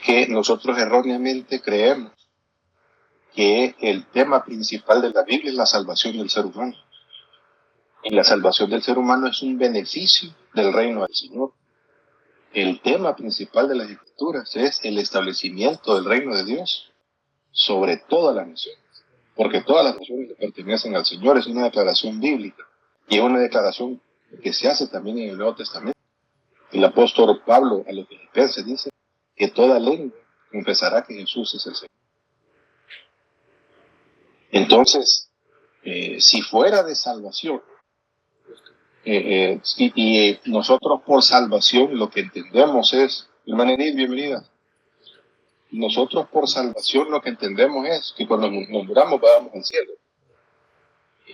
que nosotros erróneamente creemos que el tema principal de la Biblia es la salvación del ser humano. Y la salvación del ser humano es un beneficio del reino del Señor. El tema principal de las Escrituras es el establecimiento del reino de Dios sobre todas las naciones, porque todas las naciones le pertenecen al Señor. Es una declaración bíblica y es una declaración que se hace también en el Nuevo Testamento. El apóstol Pablo a los Filipenses dice que toda lengua confesará que Jesús es el Señor. Entonces, si fuera de salvación, y nosotros por salvación lo que entendemos es, hermana Enid, bienvenida. Nosotros por salvación lo que entendemos es que cuando nos muramos vamos al cielo,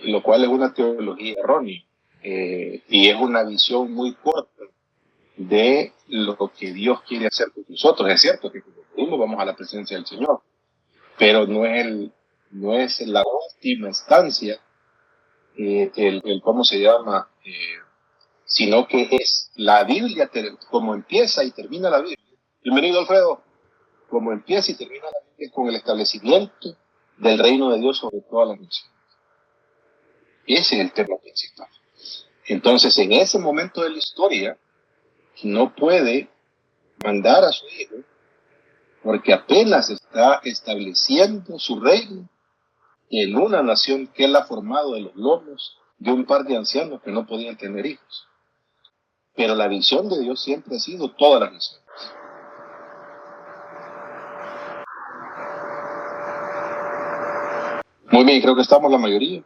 lo cual es una teología errónea, y es una visión muy corta de lo que Dios quiere hacer con nosotros. Es cierto que cuando morimos vamos a la presencia del Señor, pero no es la última instancia, ¿cómo se llama? Sino que es la Biblia, como empieza y termina la Biblia. Bienvenido, Alfredo. Como empieza y termina la Biblia con el establecimiento del reino de Dios sobre todas las naciones. Ese es el tema principal. Entonces, en ese momento de la historia, no puede mandar a su hijo, porque apenas está estableciendo su reino en una nación que él ha formado de los lomos de un par de ancianos que no podían tener hijos. Pero la visión de Dios siempre ha sido todas las naciones. Muy bien, creo que estamos la mayoría.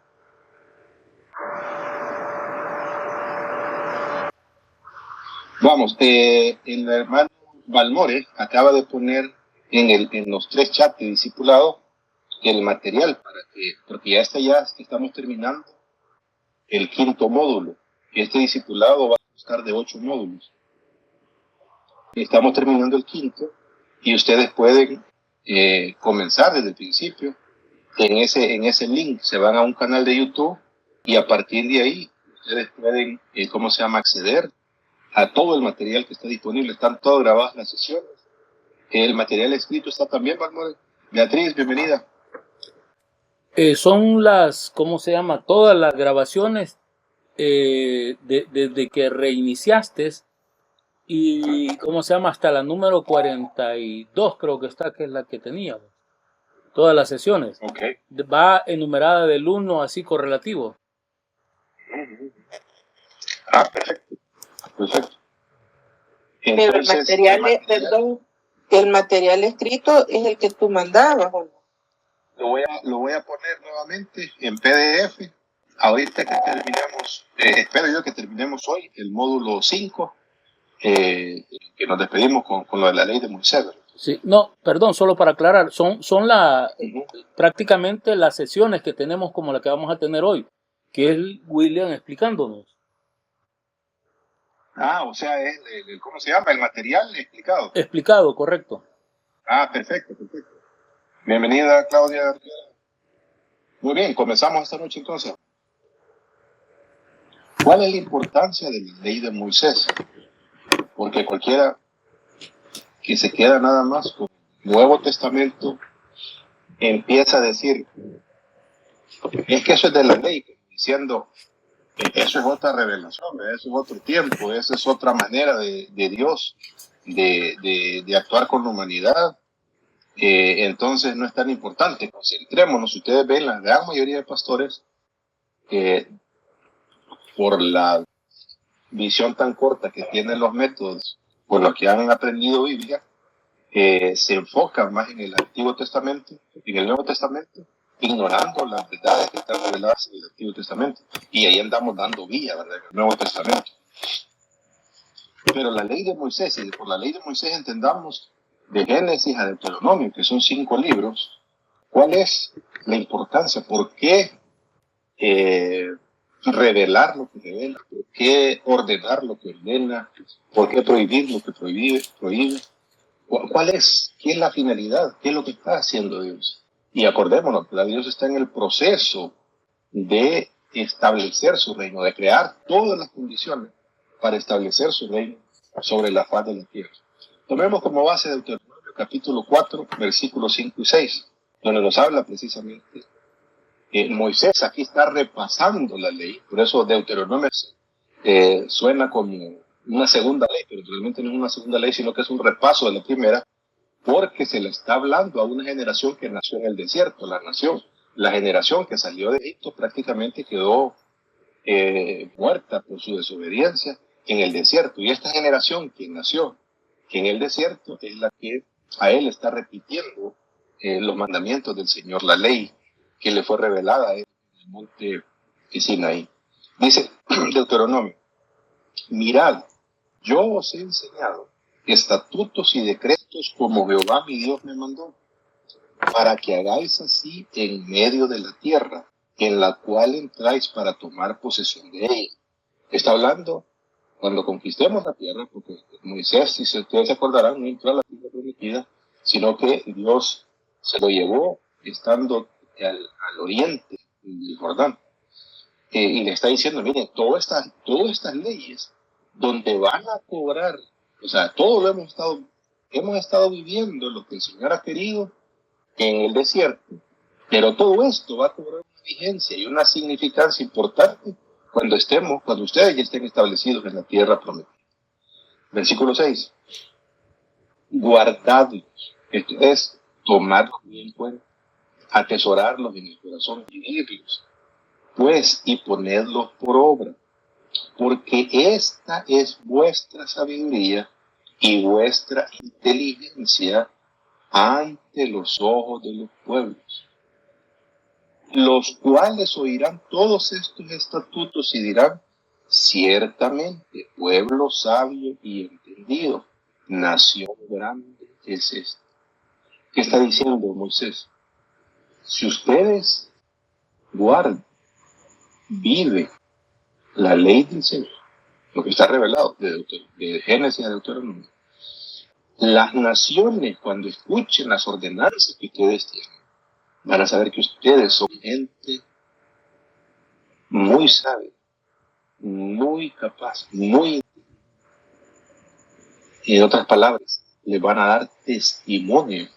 Vamos, el hermano Balmore acaba de poner en los 3 chats de discipulado el material porque ya estamos terminando el 5º módulo. Este discipulado va a constar de 8 módulos. Estamos terminando el 5º y ustedes pueden comenzar desde el principio. En ese link se van a un canal de YouTube y a partir de ahí ustedes pueden, acceder a todo el material que está disponible. Están todas grabadas las sesiones. El material escrito está también, Balmore. Beatriz, bienvenida. Son todas las grabaciones desde que reiniciaste y, hasta la número 42 creo que está, que es la que teníamos. Todas las sesiones. Okay. Va enumerada del 1 así correlativo. Perfecto. Entonces, pero el material escrito es el que tú mandabas, ¿o no? Lo voy a poner nuevamente en PDF. Ahorita que terminemos, espero yo que terminemos hoy el módulo 5, que nos despedimos con lo de la ley de Moisés. Sí, no, perdón, solo para aclarar, son prácticamente las sesiones que tenemos como la que vamos a tener hoy, que es William explicándonos. O sea, es el material explicado. Explicado, correcto. Perfecto. Bienvenida, Claudia. Muy bien, comenzamos esta noche entonces. ¿Cuál es la importancia de la ley de Moisés? Porque cualquiera que se queda nada más con el Nuevo Testamento empieza a decir, es que eso es de la ley, diciendo, eso es otra revelación, eso es otro tiempo, esa es otra manera de Dios de actuar con la humanidad. Entonces no es tan importante. Concentrémonos. Ustedes ven la gran mayoría de pastores por la visión tan corta que tienen los métodos por los que han aprendido Biblia, se enfocan más en el Antiguo Testamento, en el Nuevo Testamento, ignorando las verdades que están reveladas en el Antiguo Testamento. Y ahí andamos dando vía, ¿verdad?, en el Nuevo Testamento. Pero la ley de Moisés, y por la ley de Moisés entendamos de Génesis a Deuteronomio, que son 5 libros, ¿cuál es la importancia? ¿Por qué revelar lo que revela? ¿Por qué ordenar lo que ordena? ¿Por qué prohibir lo que prohíbe? ¿Cuál es? ¿Qué es la finalidad? ¿Qué es lo que está haciendo Dios? Y acordémonos, que Dios está en el proceso de establecer su reino, de crear todas las condiciones para establecer su reino sobre la faz de la tierra. Tomemos como base Deuteronomio capítulo 4, versículos 5 y 6, donde nos habla precisamente. Moisés aquí está repasando la ley, por eso Deuteronomio suena como una segunda ley, pero realmente no es una segunda ley, sino que es un repaso de la primera, porque se le está hablando a una generación que nació en el desierto. La generación que salió de Egipto prácticamente quedó muerta por su desobediencia en el desierto, y esta generación que nació en el desierto es la que a él está repitiendo los mandamientos del Señor, la ley que le fue revelada en el monte Sinaí. Dice Deuteronomio: mirad, yo os he enseñado estatutos y decretos como Jehová mi Dios me mandó, para que hagáis así en medio de la tierra, en la cual entráis para tomar posesión de ella. Está hablando cuando conquistemos la tierra, porque Moisés, si ustedes se acordarán, no entró a la tierra prometida, sino que Dios se lo llevó estando al oriente del Jordán. Y le está diciendo: miren, todas estas leyes donde van a cobrar, o sea, todo lo hemos estado viviendo lo que el Señor ha querido en el desierto, pero todo esto va a cobrar una vigencia y una significancia importante cuando ustedes ya estén establecidos en la tierra prometida. Versículo 6. Guardadlos, esto es tomarlos bien en cuenta, atesorarlos en el corazón, vivirlos, pues, y ponerlos por obra, porque esta es vuestra sabiduría y vuestra inteligencia ante los ojos de los pueblos, los cuales oirán todos estos estatutos y dirán: ciertamente, pueblo sabio y entendido, nación grande es esta. ¿Qué está diciendo Moisés? Si ustedes guardan, viven la ley del Señor, lo que está revelado de Génesis a Deuteronomio, las naciones, cuando escuchen las ordenanzas que ustedes tienen, van a saber que ustedes son gente muy sabia, muy capaz, muy... En otras palabras, le van a dar testimonio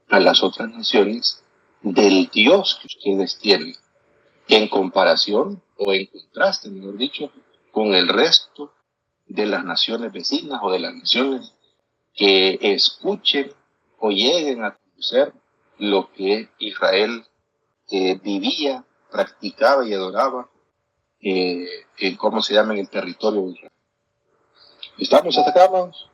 a las otras naciones del Dios que ustedes tienen, en comparación o en contraste, mejor dicho, con el resto de las naciones vecinas o de las naciones que escuchen o lleguen a conocer lo que Israel vivía, practicaba y adoraba, ¿cómo se llama?, en el territorio de Israel. ¿Estamos hasta acá, hermanos?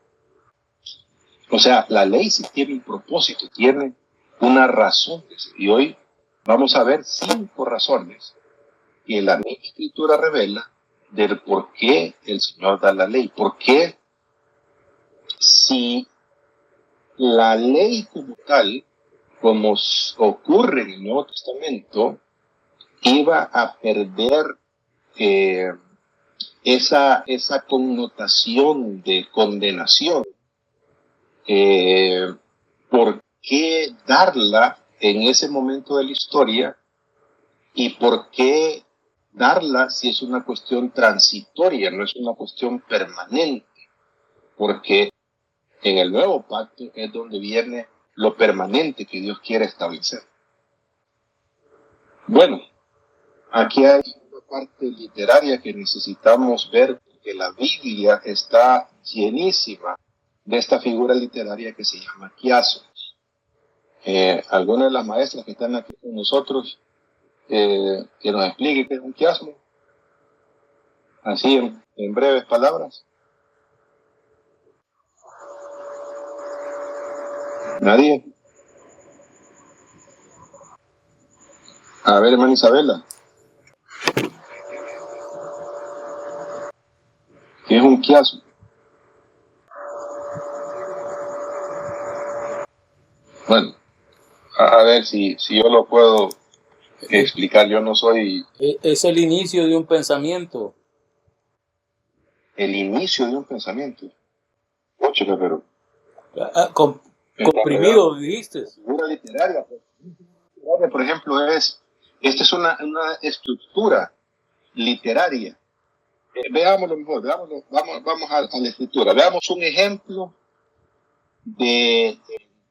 O sea, la ley sí tiene un propósito, tiene una razón. Y hoy vamos a ver 5 razones que la misma Escritura revela del por qué el Señor da la ley. ¿Por qué, si la ley como tal, como ocurre en el Nuevo Testamento, iba a perder esa connotación de condenación? ¿Por qué darla en ese momento de la historia? ¿Y por qué darla si es una cuestión transitoria, no es una cuestión permanente? Porque en el nuevo pacto es donde viene lo permanente que Dios quiere establecer. Bueno, aquí hay una parte literaria que necesitamos ver, porque la Biblia está llenísima de esta figura literaria que se llama quiasmos. Algunas de las maestras que están aquí con nosotros, que nos explique qué es un quiasmo, así en breves palabras. ¿Nadie? A ver, hermana Isabela, ¿qué es un quiasmo? Bueno, a ver si yo lo puedo explicar. Yo no soy... Es el inicio de un pensamiento. El inicio de un pensamiento. Ocho, pero... Comprimido, dijiste. Figura literaria, por ejemplo, esta es una estructura literaria. Veámoslo mejor, vamos a la escritura. Veamos un ejemplo de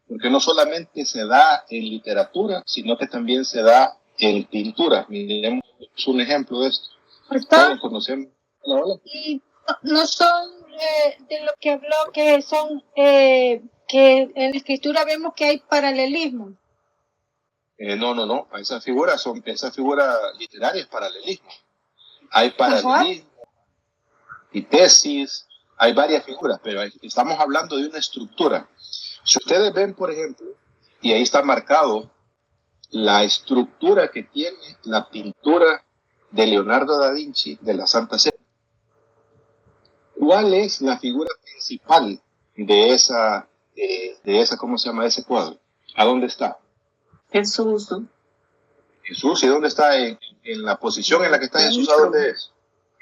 porque no solamente se da en literatura, sino que también se da en pintura. Miremos un ejemplo de esto. Todos conocemos. Hola, hola. Y no son de lo que habló, que son que en la escritura vemos que hay paralelismo. No. Esas figuras literarias, paralelismo. Hay paralelismo y tesis, hay varias figuras, pero estamos hablando de una estructura. Si ustedes ven, por ejemplo, y ahí está marcado la estructura que tiene la pintura de Leonardo da Vinci de la Santa Cena. ¿Cuál es la figura principal de esa, ¿cómo se llama ese cuadro? ¿A dónde está? Jesús. Jesús, ¿y dónde está? En la posición en la que está Jesús, ¿a dónde es?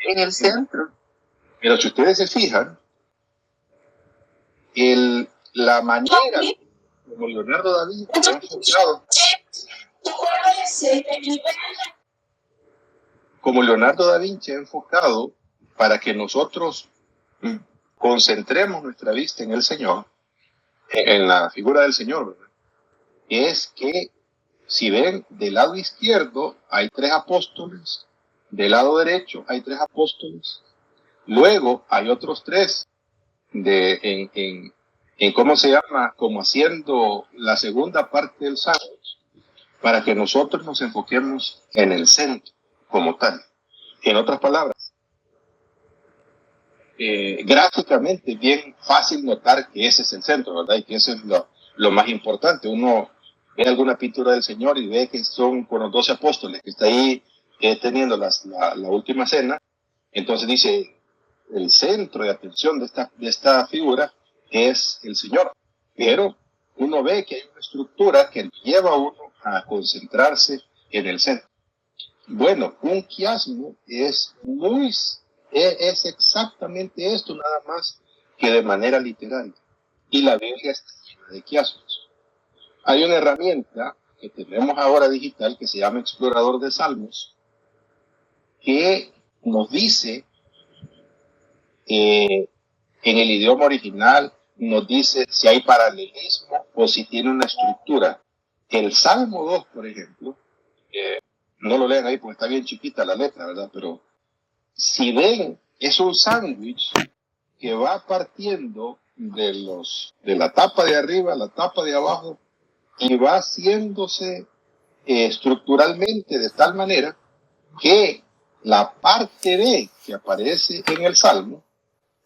En el centro. Pero si ustedes se fijan, la manera como Leonardo da Vinci ha enfocado, para que nosotros concentremos nuestra vista en el Señor, en la figura del Señor, ¿verdad? Es que, si ven, del lado izquierdo hay 3 apóstoles, del lado derecho hay 3 apóstoles, luego hay otros 3 en cómo se llama, como haciendo la segunda parte del sándwich, para que nosotros nos enfoquemos en el centro como tal. En otras palabras, gráficamente es bien fácil notar que ese es el centro, ¿verdad? Y que eso es lo más importante. Uno ve alguna pintura del Señor y ve que son con los 12 apóstoles, que está ahí teniendo la última cena. Entonces dice, el centro de atención de esta figura es el Señor. Pero uno ve que hay una estructura que lleva a uno a concentrarse en el centro. Bueno, un quiasmo es exactamente esto, nada más que de manera literal. Y la Biblia está llena de quiasmos. Hay una herramienta que tenemos ahora digital que se llama Explorador de Salmos, que nos dice, en el idioma original, nos dice si hay paralelismo o si tiene una estructura. El Salmo 2, por ejemplo, no lo lean ahí porque está bien chiquita la letra, ¿verdad? Pero si ven, es un sándwich que va partiendo de la tapa de arriba a la tapa de abajo y va haciéndose estructuralmente de tal manera que la parte B que aparece en el Salmo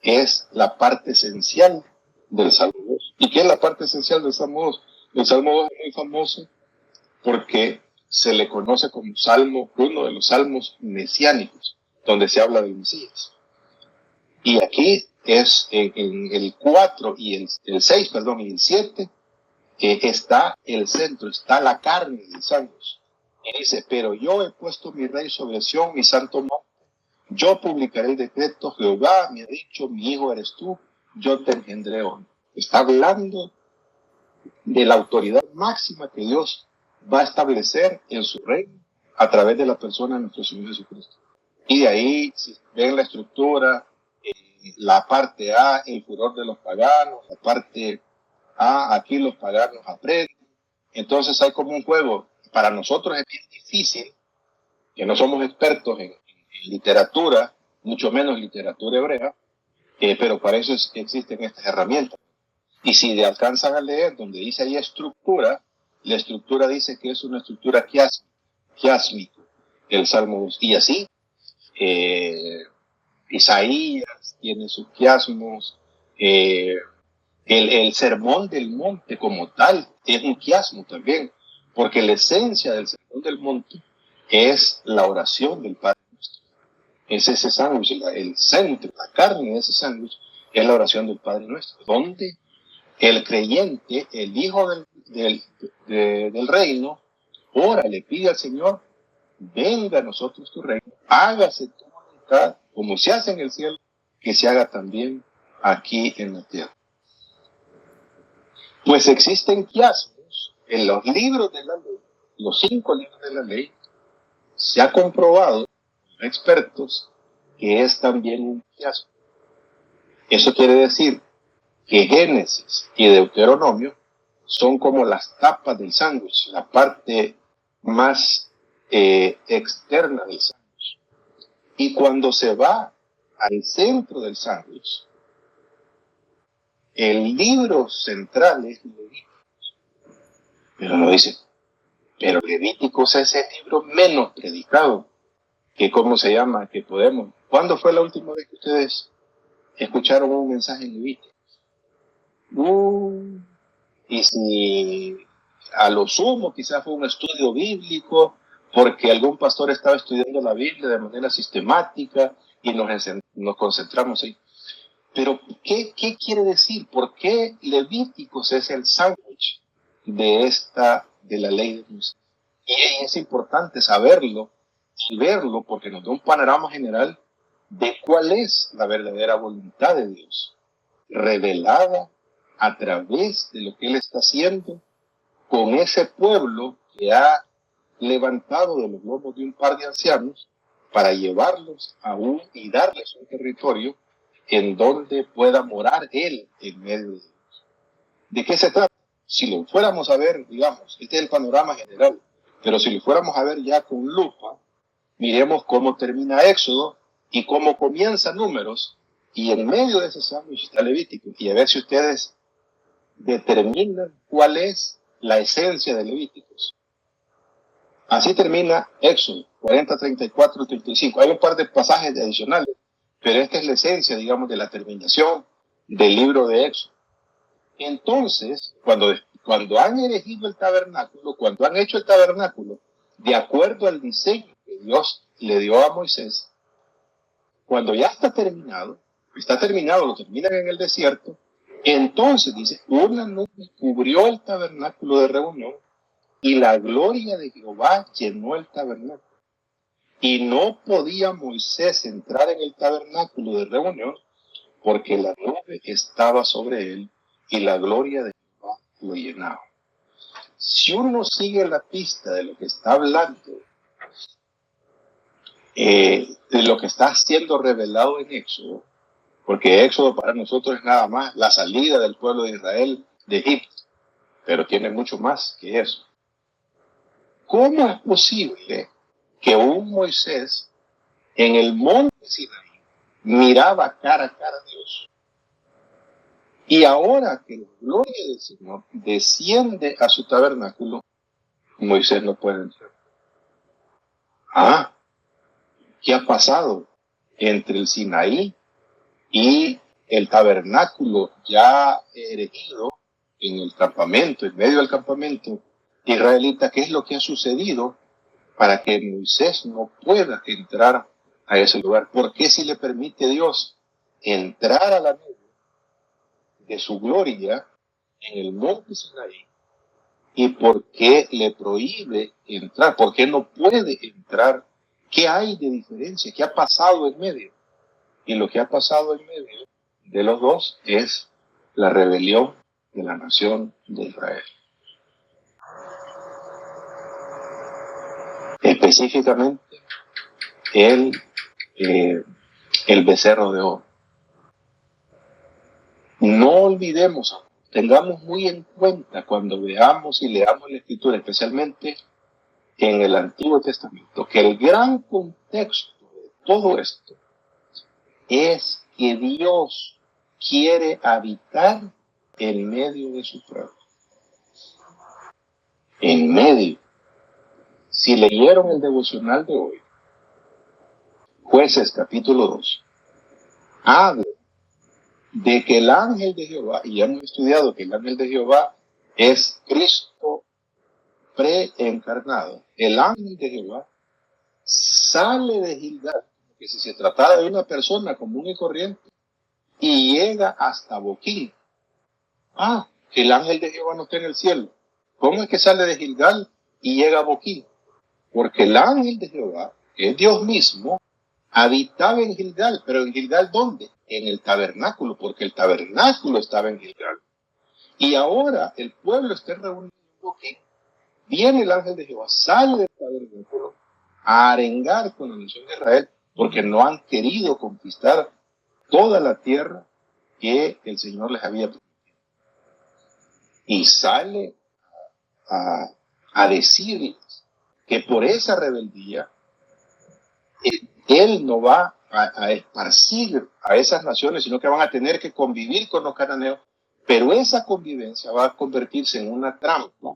es la parte esencial del Salmo 2. ¿Y qué es la parte esencial del Salmo 2? El Salmo 2 es muy famoso porque se le conoce como uno de los salmos mesiánicos, donde se habla del Mesías. Y aquí es en el 4 y el 6, perdón, y el 7, está el centro, está la carne del sándwich. Y dice, pero yo he puesto mi rey sobre Sión, mi santo monte. Yo publicaré el decreto, Jehová me ha dicho, mi hijo eres tú, yo te engendré hoy. Está hablando de la autoridad máxima que Dios va a establecer en su reino a través de la persona de nuestro Señor Jesucristo. Y de ahí, si ven la estructura, la parte A, el furor de los paganos, la parte A, aquí los paganos aprenden. Entonces hay como un juego. Para nosotros es bien difícil, que no somos expertos en literatura, mucho menos literatura hebrea, pero para eso existen estas herramientas. Y si alcanzan a leer donde dice ahí estructura, la estructura dice que es una estructura quiásmica, el Salmo 2. Y así, Isaías tiene sus quiasmos, el Sermón del Monte como tal es un quiasmo también, porque la esencia del Sermón del Monte es la oración del Padre Nuestro. Es ese sándwich, el centro, la carne de ese sándwich es la oración del Padre Nuestro, donde el creyente, el hijo del reino, ora, le pide al Señor, venga a nosotros tu reino, hágase tu voluntad, como se hace en el cielo, que se haga también aquí en la tierra. Pues existen quiasmos en los libros de la ley, los 5 libros de la ley, se ha comprobado por expertos que es también un quiasmo. Eso quiere decir que Génesis y Deuteronomio son como las tapas del sándwich, la parte más externa del sándwich. Y cuando se va al centro del sándwich, el libro central es Levíticos. Pero no dice, pero Levíticos es el libro menos predicado. Que ¿cómo se llama? Que podemos. ¿Cuándo fue la última vez que ustedes escucharon un mensaje en Levíticos? Y si a lo sumo quizás fue un estudio bíblico, porque algún pastor estaba estudiando la Biblia de manera sistemática y nos concentramos ahí. Pero, ¿qué quiere decir? ¿Por qué Levíticos es el sándwich de la ley de Moisés? Y es importante saberlo y verlo porque nos da un panorama general de cuál es la verdadera voluntad de Dios, revelada a través de lo que Él está haciendo con ese pueblo que ha levantado de los lomos de un par de ancianos para llevarlos y darles un territorio en donde pueda morar Él en medio de ellos. ¿De qué se trata? Si lo fuéramos a ver, digamos, este es el panorama general, pero si lo fuéramos a ver ya con lupa, miremos cómo termina Éxodo y cómo comienza Números, y en medio de ese sándwich está Levítico, y a ver si ustedes determinan cuál es la esencia de Levíticos. Así termina Éxodo 40, 34, 35. Hay un par de pasajes adicionales, pero esta es la esencia, digamos, de la terminación del libro de Éxodo. Entonces, cuando han erigido el tabernáculo, cuando han hecho el tabernáculo, de acuerdo al diseño que Dios le dio a Moisés, cuando ya está terminado, lo terminan en el desierto, entonces dice, una nube cubrió el tabernáculo de reunión y la gloria de Jehová llenó el tabernáculo. Y no podía Moisés entrar en el tabernáculo de reunión porque la nube estaba sobre él y la gloria de Jehová lo llenaba. Si uno sigue la pista de lo que está hablando, de lo que está siendo revelado en Éxodo, porque Éxodo para nosotros es nada más la salida del pueblo de Israel de Egipto, pero tiene mucho más que eso. ¿Cómo es posible que un Moisés en el monte Sinaí miraba cara a cara a Dios? Y ahora que la gloria del Señor desciende a su tabernáculo, Moisés no puede entrar. ¿Qué ha pasado entre el Sinaí y el tabernáculo ya erigido en el campamento, en medio del campamento israelita? ¿Qué es lo que ha sucedido para que Moisés no pueda entrar a ese lugar? ¿Por qué si le permite Dios entrar a la nube de su gloria en el monte Sinaí? ¿Y por qué le prohíbe entrar? ¿Por qué no puede entrar? ¿Qué hay de diferencia? ¿Qué ha pasado en medio? Y lo que ha pasado en medio de los dos es la rebelión de la nación de Israel. Específicamente, el becerro de oro. No olvidemos, tengamos muy en cuenta cuando veamos y leamos la Escritura, especialmente en el Antiguo Testamento, que el gran contexto de todo esto es que Dios quiere habitar en medio de su pueblo. En medio. Si leyeron el devocional de hoy, Jueces capítulo 2, habla de que el ángel de Jehová, y ya hemos estudiado que el ángel de Jehová es Cristo preencarnado. El ángel de Jehová sale de Gilgal, que si se tratara de una persona común y corriente, y llega hasta Boquín. El ángel de Jehová no está en el cielo. ¿Cómo es que sale de Gilgal y llega a Boquín? Porque el ángel de Jehová, que es Dios mismo, habitaba en Gilgal. ¿Pero en Gilgal dónde? En el tabernáculo, porque el tabernáculo estaba en Gilgal. Y ahora el pueblo está reunido en Boquín. Viene el ángel de Jehová, sale del tabernáculo a arengar con la nación de Israel, porque no han querido conquistar toda la tierra que el Señor les había prometido. y sale a decirles que por esa rebeldía él no va a esparcir a esas naciones, sino que van a tener que convivir con los cananeos, pero esa convivencia va a convertirse en una trampa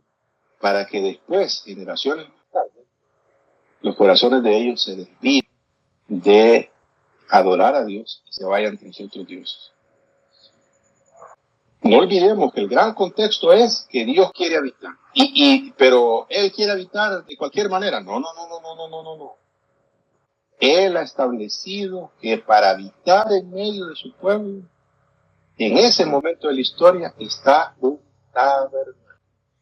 para que después, generaciones más tarde, los corazones de ellos se desvíen de adorar a Dios y se vayan tras otros dioses. No olvidemos que el gran contexto es que Dios quiere habitar, pero Él quiere habitar de cualquier manera. No. Él ha establecido que para habitar en medio de su pueblo, en ese momento de la historia, está un tabernáculo.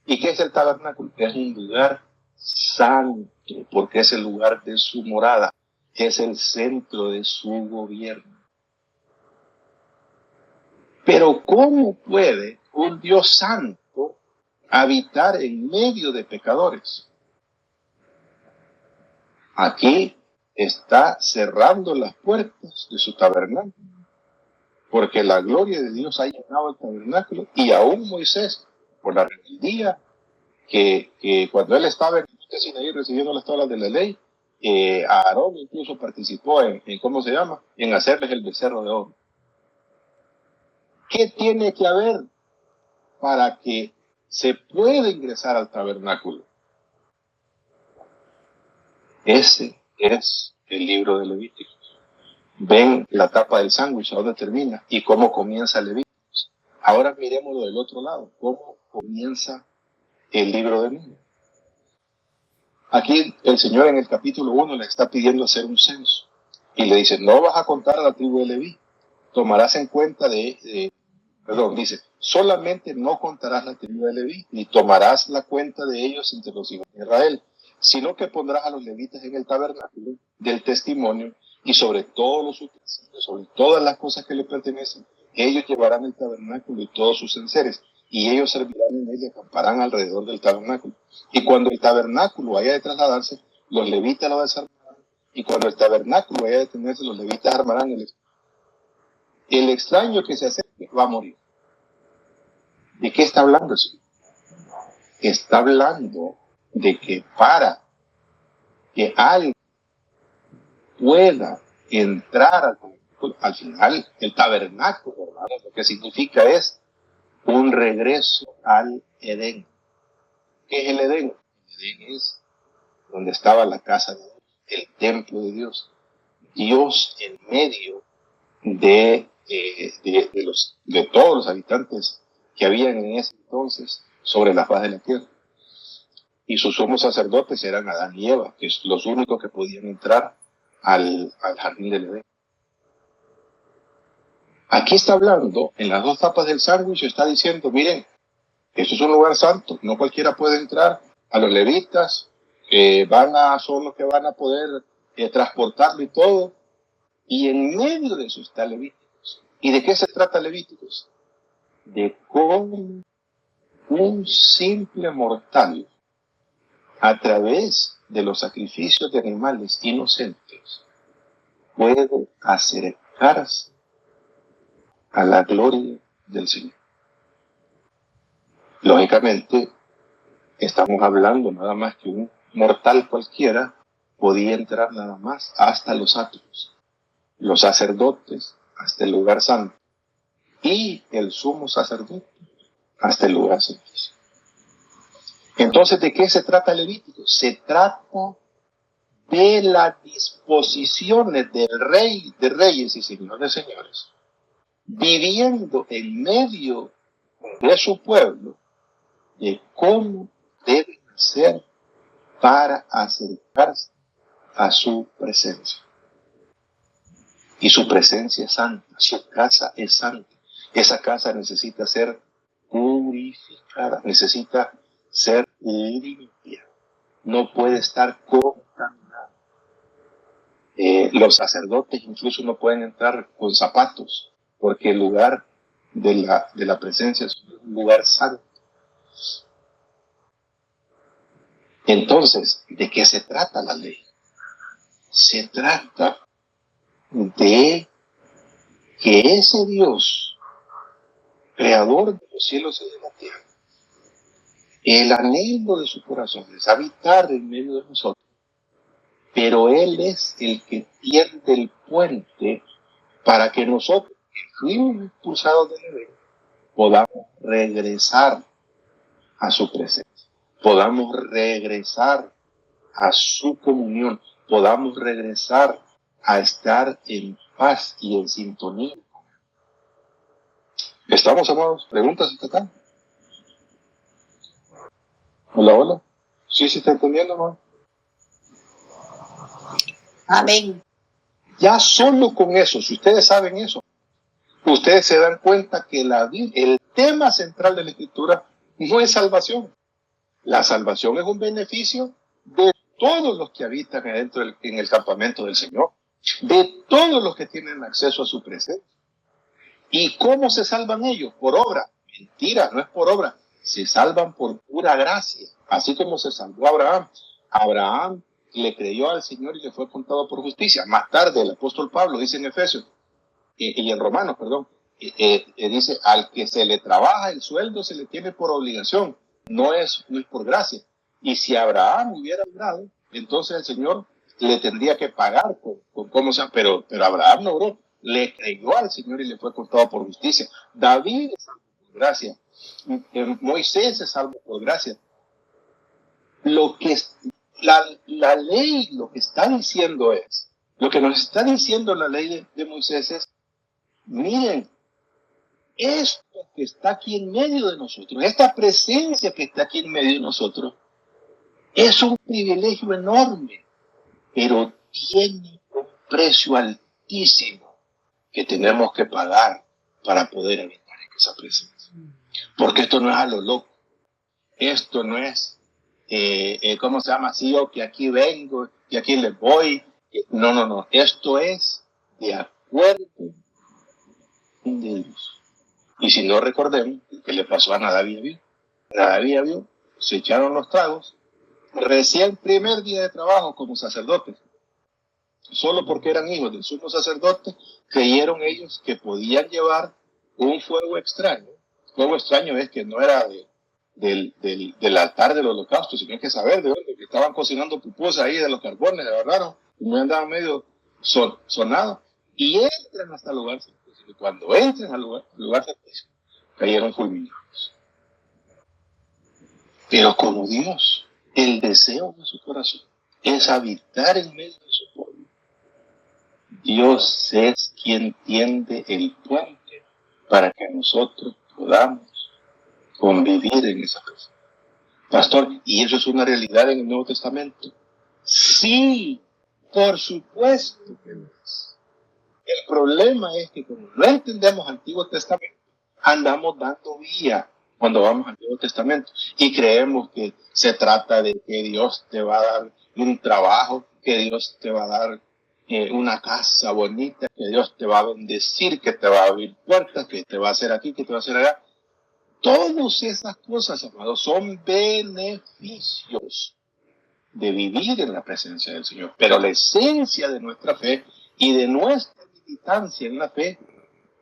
¿Y qué es el tabernáculo? Es un lugar santo, porque es el lugar de su morada, es el centro de su gobierno. Pero ¿cómo puede un Dios santo habitar en medio de pecadores? Aquí está cerrando las puertas de su tabernáculo, porque la gloria de Dios ha llenado el tabernáculo, y aún Moisés, por la rebeldía, que cuando él estaba en el monte Sinaí recibiendo las tablas de la ley, Aarón incluso participó en ¿cómo se llama? En hacerles el becerro de oro. ¿Qué tiene que haber para que se pueda ingresar al tabernáculo? Ese es el libro de Levíticos. Ven la tapa del sándwich, a dónde termina y cómo comienza Levíticos. Ahora miremoslo del otro lado, cómo comienza el libro de Números. Aquí el Señor en el capítulo 1 le está pidiendo hacer un censo y le dice, no vas a contar a la tribu de Leví, tomarás en cuenta dice, solamente no contarás la tribu de Leví, ni tomarás la cuenta de ellos entre los hijos de Israel, sino que pondrás a los levitas en el tabernáculo del testimonio y sobre todos los utensilios, sobre todas las cosas que le pertenecen, ellos llevarán el tabernáculo y todos sus enseres, y ellos servirán en él y acamparán alrededor del tabernáculo. Y cuando el tabernáculo haya de trasladarse, los levitas lo desarmarán, y cuando el tabernáculo haya de detenerse, los levitas armarán el extraño que se acerque va a morir. ¿De qué está hablando eso? Está hablando de que para que alguien pueda entrar al final, el tabernáculo, hermano, lo que significa es un regreso al Edén. ¿Qué es el Edén? El Edén es donde estaba la casa de Dios, el templo de Dios. Dios en medio de todos los habitantes que habían en ese entonces sobre la faz de la tierra. Y sus sumos sacerdotes eran Adán y Eva, que es los únicos que podían entrar al jardín del Edén. Aquí está hablando, en las dos tapas del sándwich, está diciendo, miren, esto es un lugar santo, no cualquiera puede entrar. A los levitas son los que van a poder transportarlo y todo. Y en medio de eso está Levíticos. ¿Y de qué se trata Levíticos? De cómo un simple mortal, a través de los sacrificios de animales inocentes, puede acercarse a la gloria del Señor. Lógicamente, estamos hablando nada más que un mortal cualquiera podía entrar nada más hasta los atrios, los sacerdotes hasta el lugar santo y el sumo sacerdote hasta el lugar santísimo. Entonces, ¿de qué se trata Levítico? Se trata de las disposiciones del Rey de Reyes y Señor de Señores, viviendo en medio de su pueblo, de cómo deben hacer para acercarse a su presencia. Y su presencia es santa, su casa es santa. Esa casa necesita ser purificada, necesita ser limpia, no puede estar contaminada. Los sacerdotes incluso no pueden entrar con zapatos, porque el lugar de la presencia es un lugar santo. Entonces, ¿de qué se trata la ley? Se trata de que ese Dios, creador de los cielos y de la tierra, El anhelo de su corazón es habitar en medio de nosotros, pero Él es el que tiende el puente para que nosotros, que fuimos impulsados del Edén, podamos regresar a su presencia, podamos regresar a su comunión, podamos regresar a estar en paz y en sintonía. ¿Estamos, amados? ¿Preguntas hasta acá? Hola, hola. ¿Sí se está entendiendo, hermano? Amén. Ya solo con eso, si ustedes saben eso, ustedes se dan cuenta que el tema central de la Escritura no es salvación. La salvación es un beneficio de todos los que habitan adentro en el campamento del Señor, de todos los que tienen acceso a su presencia. ¿Y cómo se salvan ellos? Por obra. Mentira, no es por obra. Se salvan por pura gracia, así como se salvó Abraham. Abraham le creyó al Señor y le fue contado por justicia. Más tarde el apóstol Pablo dice en Efesios, y en Romanos, perdón, dice, al que se le trabaja el sueldo se le tiene por obligación, no es por gracia. Y si Abraham hubiera obrado, entonces el Señor le tendría que pagar con cómo sea, pero Abraham no obró, le creyó al Señor y le fue contado por justicia. David es salvo por gracia, Moisés es salvo por gracia. Lo que la ley lo que está diciendo es, lo que nos está diciendo la ley de Moisés es, miren, esto que está aquí en medio de nosotros, esta presencia que está aquí en medio de nosotros, es un privilegio enorme, pero tiene un precio altísimo que tenemos que pagar para poder habitar en esa presencia. Porque esto no es a lo loco, esto no es, ¿cómo se llama? Sí, yo que aquí vengo y aquí les voy. No, esto es de acuerdo con Dios. Y si no, recordemos que le pasó a Nadab y Abiú. Nadab y Abiú se echaron los tragos recién primer día de trabajo como sacerdotes. Solo porque eran hijos del sumo sacerdote, creyeron ellos que podían llevar un fuego extraño. Fuego extraño es que no era del altar del holocausto, sino hay que saber de dónde, que estaban cocinando pupusas ahí de los carbones, de verdad, no andaban medio sonados, y entran hasta el lugar santísimo. Y cuando entran al lugar santísimo, cayeron fulminados. Pero como Dios, el deseo de su corazón es habitar en medio de su pueblo. Dios es quien tiende el puente para que nosotros podamos convivir en esa casa. Pastor, ¿y eso es una realidad en el Nuevo Testamento? Sí, por supuesto que lo es. El problema es que como no entendemos Antiguo Testamento, andamos dando vía cuando vamos al Nuevo Testamento y creemos que se trata de que Dios te va a dar un trabajo, que Dios te va a dar una casa bonita, que Dios te va a bendecir, que te va a abrir puertas, que te va a hacer aquí, que te va a hacer allá. Todas esas cosas, amados, son beneficios de vivir en la presencia del Señor. Pero la esencia de nuestra fe y de nuestra militancia en la fe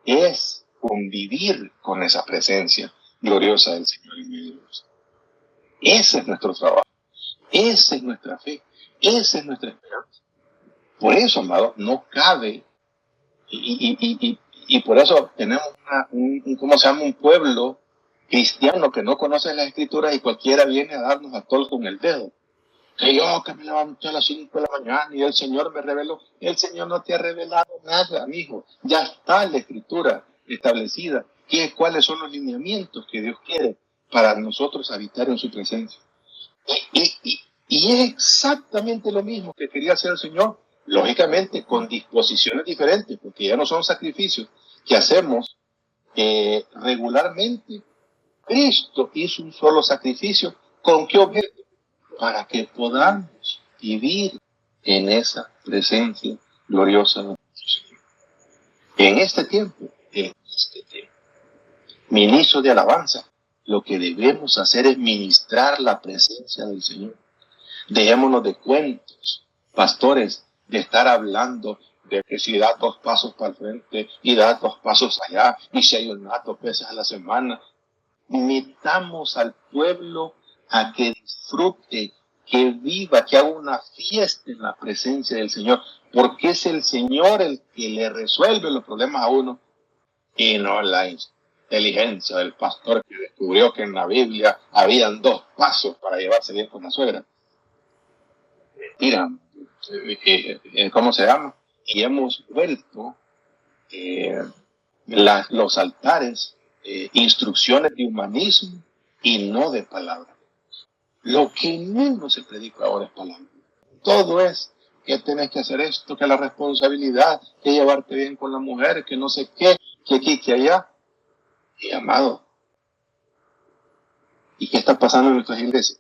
es convivir con esa presencia gloriosa del Señor en medio de nosotros. Ese es nuestro trabajo, esa es nuestra fe, esa es nuestra esperanza. Por eso, amado, no cabe, y por eso tenemos ¿cómo se llama? Un pueblo cristiano que no conoce las Escrituras y cualquiera viene a darnos a todos con el dedo. Que yo que me levanté a las 5 de la mañana y el Señor me reveló. El Señor no te ha revelado nada, amigo. Ya está la Escritura establecida. ¿Cuáles son los lineamientos que Dios quiere para nosotros habitar en su presencia? Y es exactamente lo mismo que quería hacer el Señor, lógicamente con disposiciones diferentes, porque ya no son sacrificios que hacemos regularmente. Cristo hizo un solo sacrificio. ¿Con qué objeto? Para que podamos vivir en esa presencia gloriosa de nuestro Señor. En este tiempo, ministro de alabanza, lo que debemos hacer es ministrar la presencia del Señor. Dejémonos de cuentos, pastores, de estar hablando de que si da 2 pasos para el frente y da 2 pasos allá, y si hay 2 veces a la semana. Metamos al pueblo a que disfrute, que viva, que haga una fiesta en la presencia del Señor, porque es el Señor el que le resuelve los problemas a uno y no la inteligencia del pastor que descubrió que en la Biblia habían 2 pasos para llevarse bien con la suegra. Mentira, ¿cómo se llama? Y hemos vuelto los altares instrucciones de humanismo y no de palabra. Lo que menos se predica ahora es palabra. Todo es que tenés que hacer esto, que la responsabilidad, que llevarte bien con la mujer, que no sé qué, que aquí, que allá. Y amado, ¿y qué está pasando en nuestras iglesias?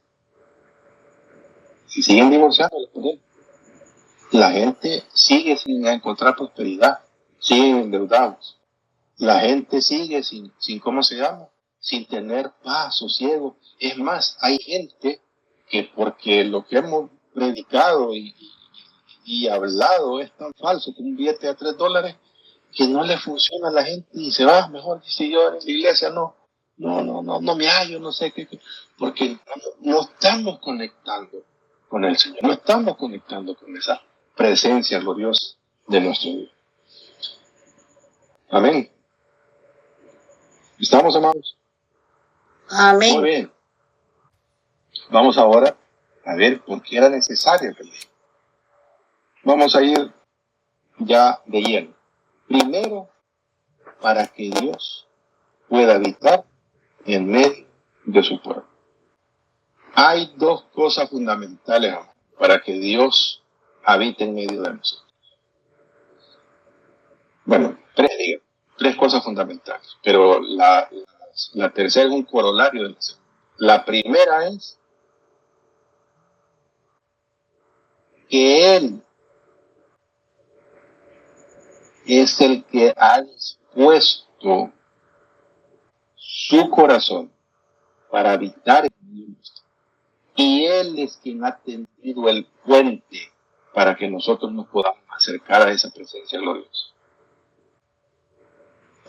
Si siguen divorciando, la gente sigue sin encontrar prosperidad, siguen endeudados. La gente sigue sin ¿cómo se llama? Sin tener paz, sosiego. Es más, hay gente que porque lo que hemos predicado y hablado es tan falso como un billete de $3, que no le funciona a la gente y se va, mejor si yo en la iglesia no me hallo, no sé qué, porque no estamos conectando con el Señor, no estamos conectando con esa presencia gloriosa de nuestro Dios. Amén. ¿Estamos, amados? Amén. Muy bien. Vamos ahora a ver por qué era necesario que leyera. Vamos a ir ya de lleno. Primero, para que Dios pueda habitar en medio de su pueblo. Hay 2 cosas fundamentales, amor, para que Dios habite en medio de nosotros. Bueno, 3 cosas fundamentales, pero la tercera es un corolario de la segunda. La primera es que Él es el que ha dispuesto su corazón para habitar en medio de nosotros. Y Él es quien ha tendido el puente para que nosotros nos podamos acercar a esa presencia gloriosa.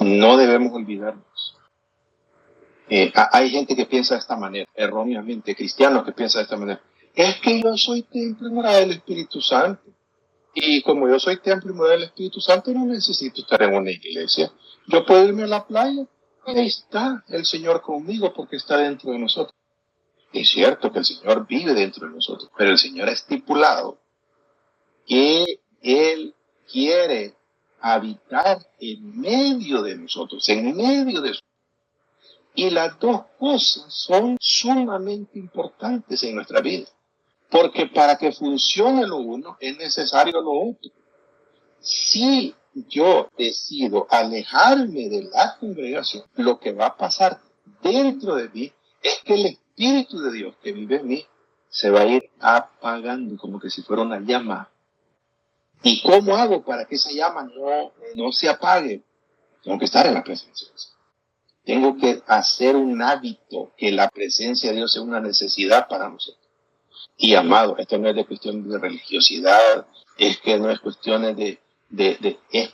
No debemos olvidarnos. Hay gente que piensa de esta manera, erróneamente, cristianos que piensan de esta manera. Es que yo soy templo y morada del Espíritu Santo. Y como yo soy templo y morada del Espíritu Santo, no necesito estar en una iglesia. Yo puedo irme a la playa y ahí está el Señor conmigo porque está dentro de nosotros. Es cierto que el Señor vive dentro de nosotros, pero el Señor ha estipulado que Él quiere habitar en medio de nosotros, en medio de nosotros. Y las 2 cosas son sumamente importantes en nuestra vida, porque para que funcione lo uno es necesario lo otro. Si yo decido alejarme de la congregación, lo que va a pasar dentro de mí es que el Espíritu de Dios que vive en mí se va a ir apagando como que si fuera una llama. ¿Y cómo hago para que esa llama no se apague? Tengo que estar en la presencia de Dios. Tengo que hacer un hábito que la presencia de Dios sea una necesidad para nosotros. Y amado, esto no es de cuestión de religiosidad, es que no es cuestión es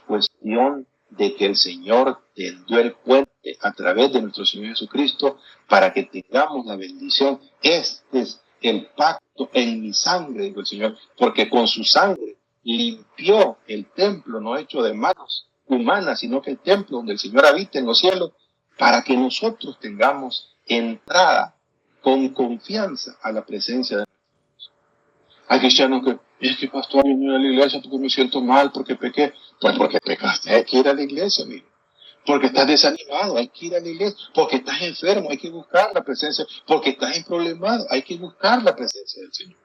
cuestión de que el Señor tendió el puente a través de nuestro Señor Jesucristo para que tengamos la bendición. Este es el pacto en mi sangre, dijo el Señor, porque con su sangre limpió el templo, no hecho de manos humanas, sino que el templo donde el Señor habita en los cielos, para que nosotros tengamos entrada con confianza a la presencia de Dios. Hay cristianos que, es que pastor, yo no voy a la iglesia porque me siento mal, porque pequé. Pues porque pecaste, hay que ir a la iglesia, amigo. Porque estás desanimado, hay que ir a la iglesia. Porque estás enfermo, hay que buscar la presencia. Porque estás emproblemado, hay que buscar la presencia del Señor.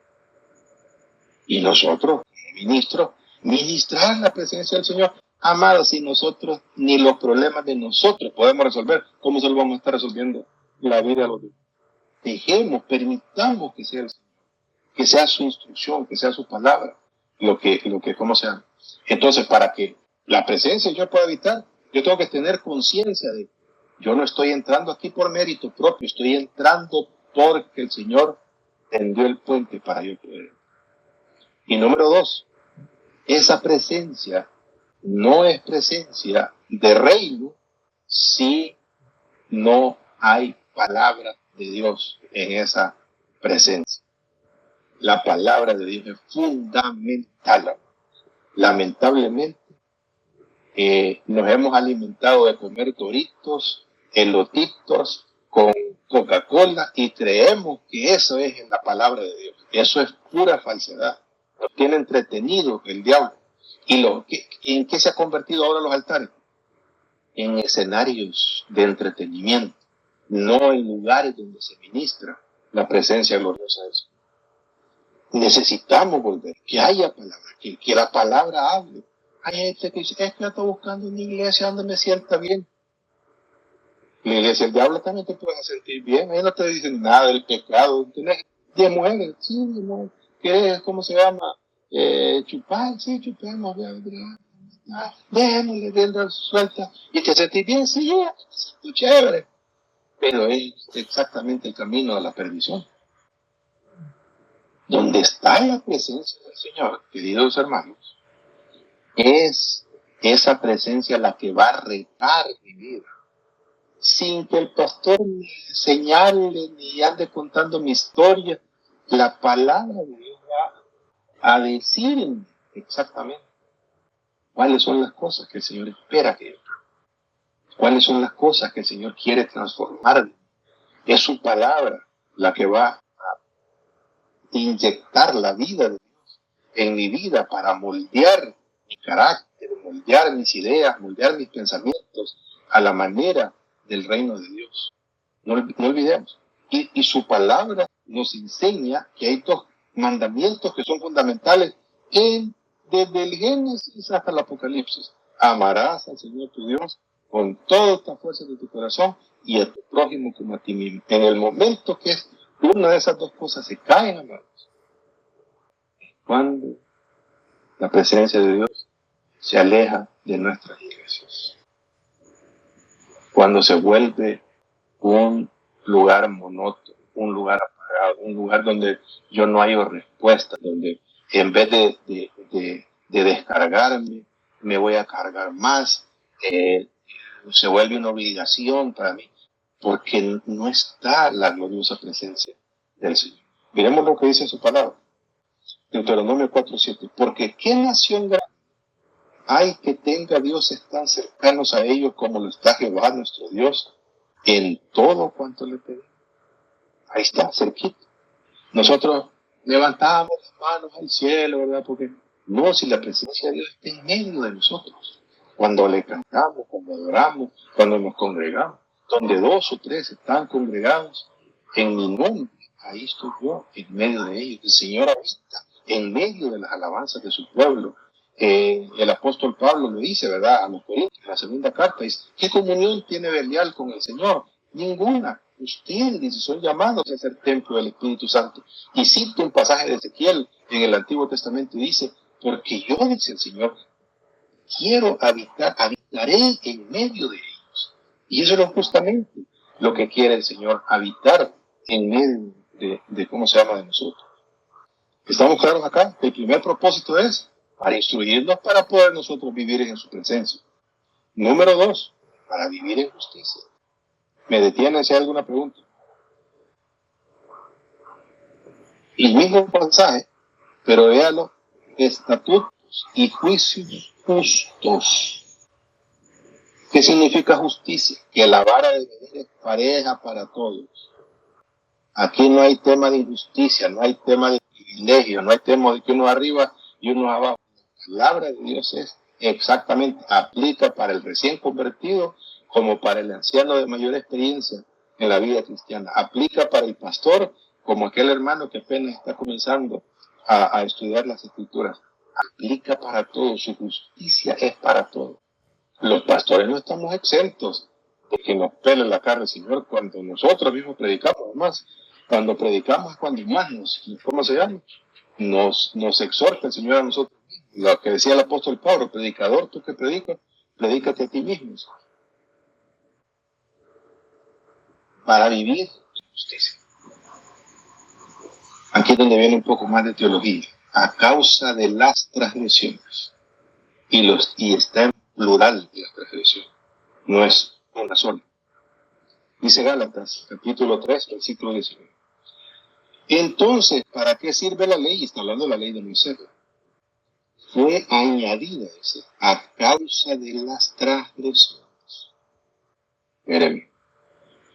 Y nosotros, ministros, ministrar la presencia del Señor. Amados, si nosotros ni los problemas de nosotros podemos resolver, ¿cómo se lo vamos a estar resolviendo la vida de los demás? Dejemos, permitamos que sea el Señor, que sea su instrucción, que sea su palabra, lo que ¿cómo se llama? Entonces, para que la presencia yo pueda habitar, yo tengo que tener conciencia de, yo no estoy entrando aquí por mérito propio, estoy entrando porque el Señor tendió el puente para yo poder. Y número 2, esa presencia no es presencia de reino si no hay palabra de Dios en esa presencia. La palabra de Dios es fundamental. Lamentablemente, nos hemos alimentado de comer Doritos, elotitos con Coca-Cola y creemos que eso es en la palabra de Dios. Eso es pura falsedad. Nos tiene entretenido el diablo. ¿Y en qué se ha convertido ahora los altares? En escenarios de entretenimiento, no en lugares donde se ministra la presencia gloriosa de Dios. Necesitamos volver, que haya palabra, que la palabra hable. Hay gente que dice, es que yo estoy buscando una iglesia donde me sienta bien. La iglesia del diablo también te puede sentir bien. Ahí no te dicen nada del pecado. ¿Tienes 10 mujeres? Sí, 10 mujeres. ¿Qué es? ¿Cómo se llama? Chupar, sí, chupemos. Déjenle rienda suelta. ¿Y te sentís bien? Sí, ya, te siento chévere. Pero es exactamente el camino a la perdición. Donde está la presencia del Señor, queridos hermanos, es esa presencia la que va a retar mi vida. Sin que el pastor me señale ni ande contando mi historia, la palabra de Dios va a decirme exactamente cuáles son las cosas que el Señor espera que yo haga, cuáles son las cosas que el Señor quiere transformar. Es su palabra la que va a inyectar la vida de Dios en mi vida para moldear mi carácter, moldear mis ideas, moldear mis pensamientos a la manera del reino de Dios. No olvidemos. Y su palabra nos enseña que hay 2 mandamientos que son fundamentales desde el Génesis hasta el Apocalipsis. Amarás al Señor tu Dios con toda esta fuerza de tu corazón y a tu prójimo como a ti mismo. En el momento que una de esas 2 cosas se caen, amados, cuando la presencia de Dios se aleja de nuestras iglesias, cuando se vuelve un lugar monótono, un lugar apagado, un lugar donde yo no hallo respuesta, donde en vez de descargarme, me voy a cargar más, se vuelve una obligación para mí, porque no está la gloriosa presencia del Señor. Miremos lo que dice su palabra. Deuteronomio 4:7. Porque ¿qué nación grande hay que tenga dioses tan cercanos a ellos como lo está Jehová nuestro Dios en todo cuanto le pedimos? Ahí está, cerquita. Nosotros levantamos las manos al cielo, ¿verdad? Porque no, si la presencia de Dios está en medio de nosotros. Cuando le cantamos, cuando adoramos, cuando nos congregamos, donde 2 o 3 están congregados en mi nombre, ahí estoy yo, en medio de ellos. El Señor habita en medio de las alabanzas de su pueblo. El apóstol Pablo lo dice, ¿verdad? A los Corintios, en la segunda carta, dice, ¿qué comunión tiene Belial con el Señor? Ninguna. Ustedes, dice, son llamados a ser templo del Espíritu Santo. Y cito un pasaje de Ezequiel en el Antiguo Testamento y dice, porque yo, dice el Señor, quiero habitaré en medio de ellos. Y eso es justamente lo que quiere el Señor, habitar en medio de ¿cómo se llama? De nosotros. ¿Estamos claros acá? El primer propósito es para instruirnos para poder nosotros vivir en su presencia. Número 2, para vivir en justicia. ¿Me detienen si hay alguna pregunta? El mismo pasaje, pero véalo, estatutos y juicios justos. ¿Qué significa justicia? Que la vara de medir es pareja para todos. Aquí no hay tema de injusticia, no hay tema de privilegio, no hay tema de que uno arriba y uno abajo. La palabra de Dios es exactamente, aplica para el recién convertido como para el anciano de mayor experiencia en la vida cristiana. Aplica para el pastor como aquel hermano que apenas está comenzando a estudiar las escrituras. Aplica para todos, su justicia es para todos. Los pastores no estamos exentos de que nos pele la cara el Señor cuando nosotros mismos predicamos. Además, cuando predicamos es cuando más ¿cómo se llama? Nos exhorta el Señor a nosotros. Lo que decía el apóstol Pablo, predicador, tú que predicas, predícate a ti mismo. Para vivir en justicia. Aquí es donde viene un poco más de teología. A causa de las transgresiones. Y está en plural de las transgresiones. No es una sola. Dice Gálatas, capítulo 3, versículo 19. Entonces, ¿para qué sirve la ley? Está hablando de la ley de Moisés. Fue añadida, dice, a causa de las transgresiones. Miren,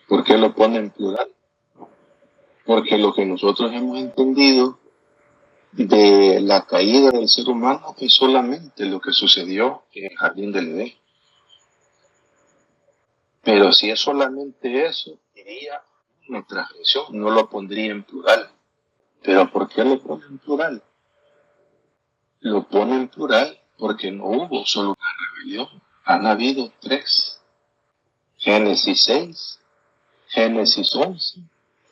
¿por qué lo pone en plural? Porque lo que nosotros hemos entendido de la caída del ser humano es solamente lo que sucedió en el jardín del Edén. Pero si es solamente eso, sería una transgresión, no lo pondría en plural. ¿Pero por qué lo pone en plural? Lo pone en plural porque no hubo solo una rebelión, han habido tres. Génesis 6, Génesis 11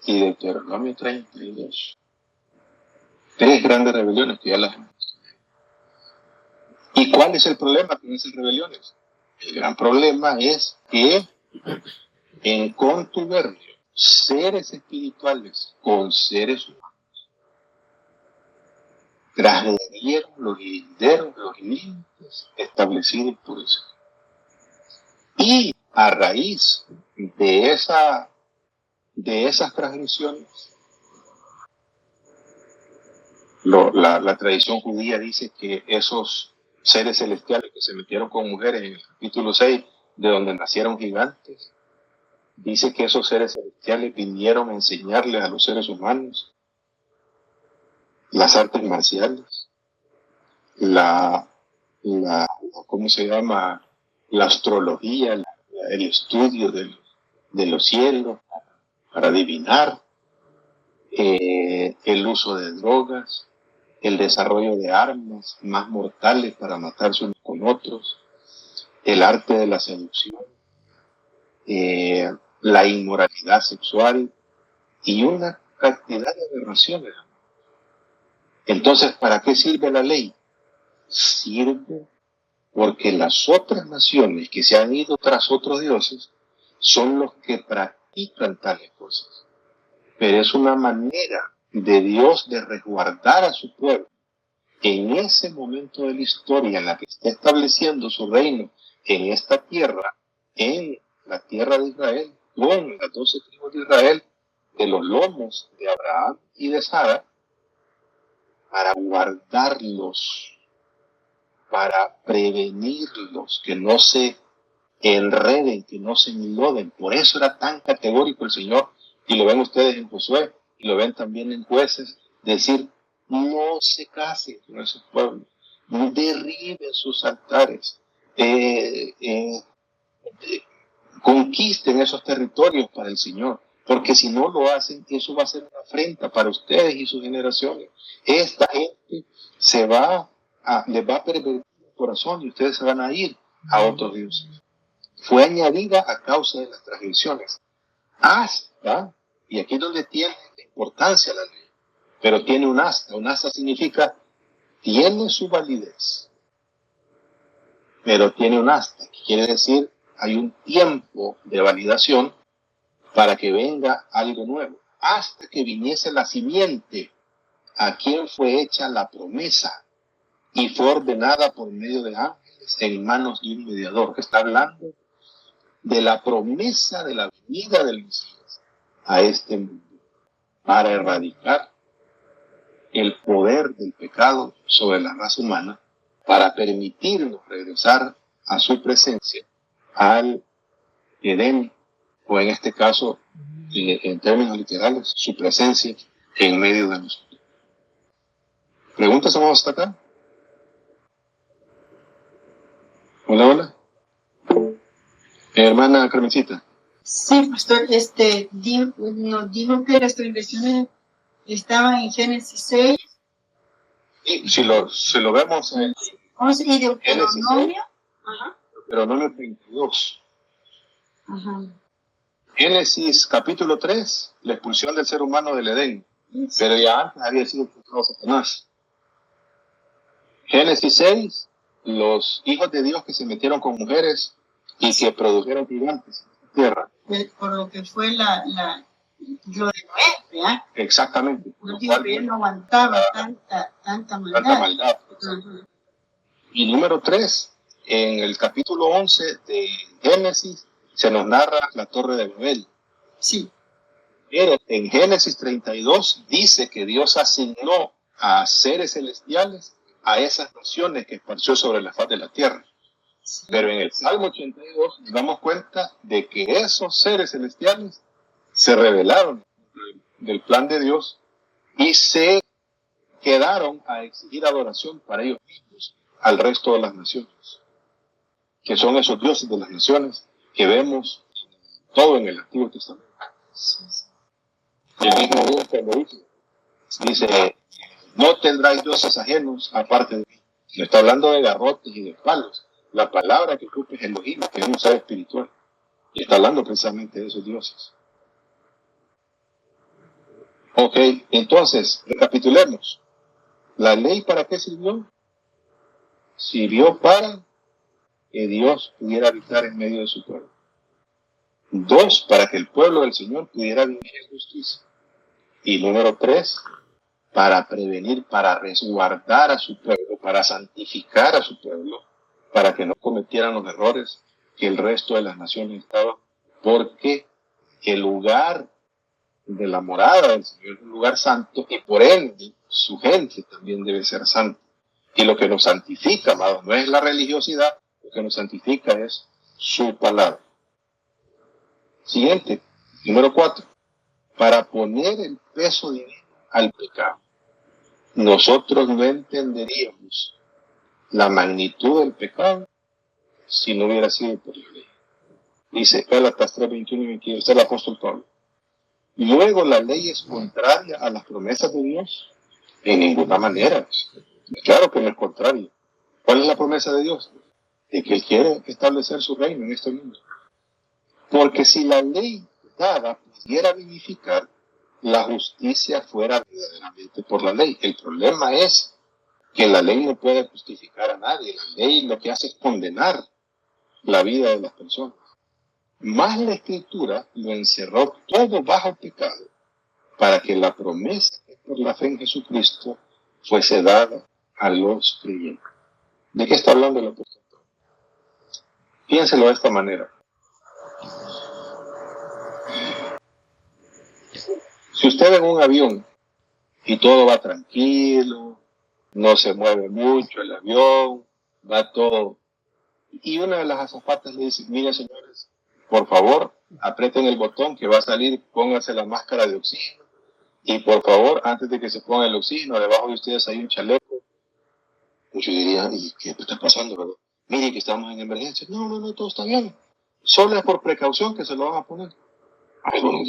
y Deuteronomio 32. Tres grandes rebeliones que ya las hemos visto. ¿Y cuál es el problema con esas rebeliones? El gran problema es que en contubernio, seres espirituales con seres humanos transgredieron los linderos, los límites establecidos por el Señor. Y a raíz de esas transgresiones, la tradición judía dice que esos seres celestiales que se metieron con mujeres en el capítulo 6, de donde nacieron gigantes, dice que esos seres celestiales vinieron a enseñarles a los seres humanos las artes marciales, ¿cómo se llama? La astrología, el estudio de los cielos, para adivinar, el uso de drogas, el desarrollo de armas más mortales para matarse unos con otros, el arte de la seducción, la inmoralidad sexual y una cantidad de aberraciones. Entonces, ¿para qué sirve la ley? Sirve porque las otras naciones que se han ido tras otros dioses son los que practican tales cosas. Pero es una manera de Dios de resguardar a su pueblo en ese momento de la historia en la que está estableciendo su reino en esta tierra, en la tierra de Israel, con las 12 tribus de Israel, de los lomos de Abraham y de Sara, para guardarlos, para prevenirlos, que no se enreden, que no se enloden. Por eso era tan categórico el Señor, y lo ven ustedes en Josué, y lo ven también en Jueces, decir, no se casen con esos pueblos, derriben sus altares, conquisten esos territorios para el Señor, porque si no lo hacen, eso va a ser una afrenta para ustedes y sus generaciones. Esta gente les va a pervertir el corazón y ustedes se van a ir a otros dioses. Fue añadida a causa de las transgresiones. Hasta, y aquí es donde tiene importancia la ley, pero tiene un hasta. Un hasta significa, tiene su validez, pero tiene un hasta, que quiere decir, hay un tiempo de validación para que venga algo nuevo, hasta que viniese la simiente a quien fue hecha la promesa y fue ordenada por medio de ángeles en manos de un mediador, que está hablando de la promesa de la venida del Mesías a este mundo para erradicar el poder del pecado sobre la raza humana, para permitirnos regresar a su presencia, al Edén, o en este caso, en términos literales, su presencia en medio de nosotros. ¿Preguntas vamos hasta acá? Hola, hola. Hermana Carmencita. Sí, pastor, nos dijo que las transgresiones estaban en Génesis 6. Y si lo vemos en 11 y Génesis 6, Deuteronomio. Ajá. Deuteronomio 32. Ajá. Génesis capítulo 3, la expulsión del ser humano del Edén. Pero ya antes había sido expulsado Satanás. Génesis 6, los hijos de Dios que se metieron con mujeres y que produjeron gigantes en la tierra. Por lo que fue lo de Noé, ¿verdad? Exactamente. No digo que él no aguantaba tanta maldad. Tanta maldad. Ajá. Y número 3, en el capítulo 11 de Génesis, se nos narra la torre de Babel. Sí. Pero en Génesis 32 dice que Dios asignó a seres celestiales a esas naciones que esparció sobre la faz de la tierra. Pero en el Salmo 82 nos damos cuenta de que esos seres celestiales se rebelaron del plan de Dios y se quedaron a exigir adoración para ellos mismos al resto de las naciones, que son esos dioses de las naciones que vemos todo en el Antiguo Testamento. El mismo Dios que lo dice, no tendráis dioses ajenos aparte de mí. No está hablando de garrotes y de palos. La palabra que ocupa es Elohim, que es un ser espiritual. Y está hablando precisamente de esos dioses. Ok, entonces, recapitulemos. ¿La ley para qué sirvió? Sirvió para que Dios pudiera habitar en medio de su pueblo. 2, para que el pueblo del Señor pudiera vivir en justicia. Y número 3, para prevenir, para resguardar a su pueblo, para santificar a su pueblo, para que no cometieran los errores que el resto de las naciones estaban, porque el lugar de la morada del Señor es un lugar santo y por ende su gente también debe ser santa. Y lo que nos santifica, amados, no es la religiosidad, lo que nos santifica es su palabra. Siguiente, número 4, para poner el peso divino al pecado. Nosotros no entenderíamos la magnitud del pecado si no hubiera sido por la ley. Dice Gálatas 3, 21 y 22, está el apóstol Pablo. Luego la ley es contraria a las promesas de Dios. En ninguna manera. Claro que no es contrario. ¿Cuál es la promesa de Dios? De que Él quiere establecer su reino en este mundo. Porque si la ley dada pudiera vivificar, la justicia fuera verdaderamente por la ley. El problema es que la ley no puede justificar a nadie. La ley lo que hace es condenar la vida de las personas. Más la Escritura lo encerró todo bajo el pecado para que la promesa por la fe en Jesucristo fuese dada a los creyentes. ¿De qué está hablando el apóstol? Piénselo de esta manera. Si usted en un avión y todo va tranquilo, no se mueve mucho el avión, va todo, y una de las azafatas le dice, mire señores, por favor, aprieten el botón que va a salir, pónganse la máscara de oxígeno, y por favor, antes de que se ponga el oxígeno, debajo de ustedes hay un chaleco. Muchos dirían, ¿y qué está pasando, verdad? Mire que estamos en emergencia. No, todo está bien. Solo es por precaución que se lo van a poner. Ay, bueno,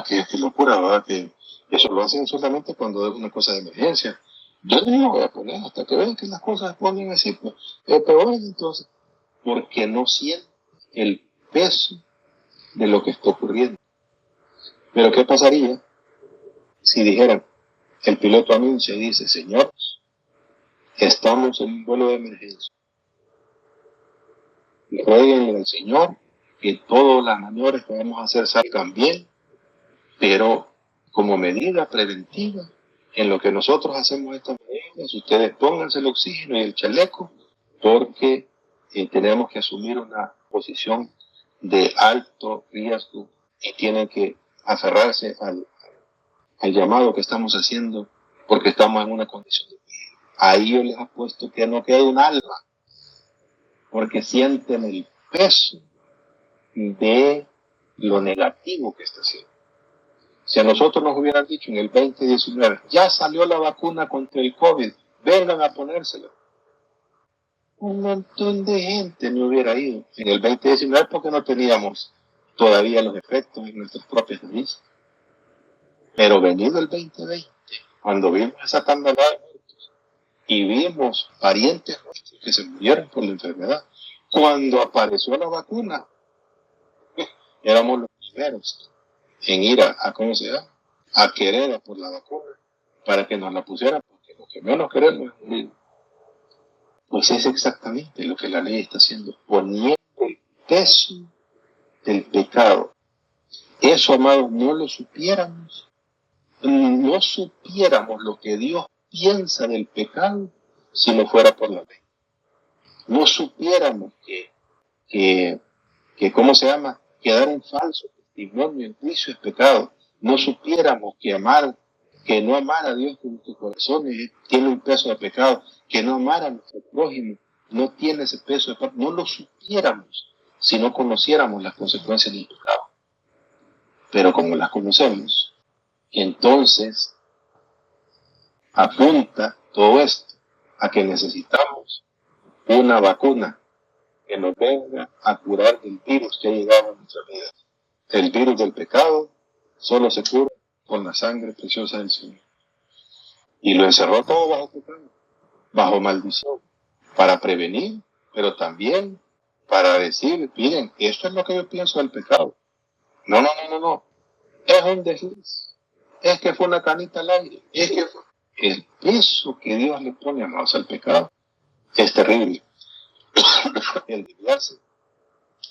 qué locura, ¿verdad? Que eso lo hacen solamente cuando es una cosa de emergencia. Yo no lo voy a poner hasta que vean que las cosas se ponen así, pues, peor entonces, porque no sienten el peso de lo que está ocurriendo. Pero ¿qué pasaría si dijeran, el piloto anuncia y dice, señores, estamos en un vuelo de emergencia? Rueguen al Señor que todas las maniobras que vamos a hacer salgan bien, pero como medida preventiva, en lo que nosotros hacemos estas medidas, ustedes pónganse el oxígeno y el chaleco, porque tenemos que asumir una posición de alto riesgo y tienen que aferrarse al llamado que estamos haciendo, porque estamos en una condición de peligro. Ahí yo les apuesto que no queda un alma, porque sienten el peso de lo negativo que está haciendo. Si a nosotros nos hubieran dicho en el 2019, ya salió la vacuna contra el COVID, vengan a ponérsela, un montón de gente me hubiera ido en el 2019 porque no teníamos todavía los efectos en nuestras propias narices. Pero venido el 2020, cuando vimos esa tandalada de muertos y vimos parientes nuestros que se murieron por la enfermedad, cuando apareció la vacuna, éramos los primeros en ir ¿cómo se llama? A querer por la vacuna para que nos la pusieran, porque lo que menos queremos es morir. Pues es exactamente lo que la ley está haciendo, poniendo el peso del pecado. Eso, amados, no lo supiéramos lo que Dios piensa del pecado si no fuera por la ley. No supiéramos que ¿cómo se llama? Que dar un falso testimonio en juicio es pecado. no supiéramos que no amar a Dios con nuestros corazones tiene un peso de pecado, que no amar a nuestro prójimo no tiene ese peso de pecado, no lo supiéramos si no conociéramos las consecuencias del pecado. Pero como las conocemos, entonces apunta todo esto a que necesitamos una vacuna que nos venga a curar del virus que ha llegado a nuestra vida. El virus del pecado solo se cura con la sangre preciosa del Señor. Y lo encerró todo bajo pecado, bajo maldición, para prevenir, pero también para decir, miren, esto es lo que yo pienso del pecado. No. Es un desliz. Es que fue una canita al aire. Es que fue... El peso que Dios le pone a más al pecado es terrible. El desviarse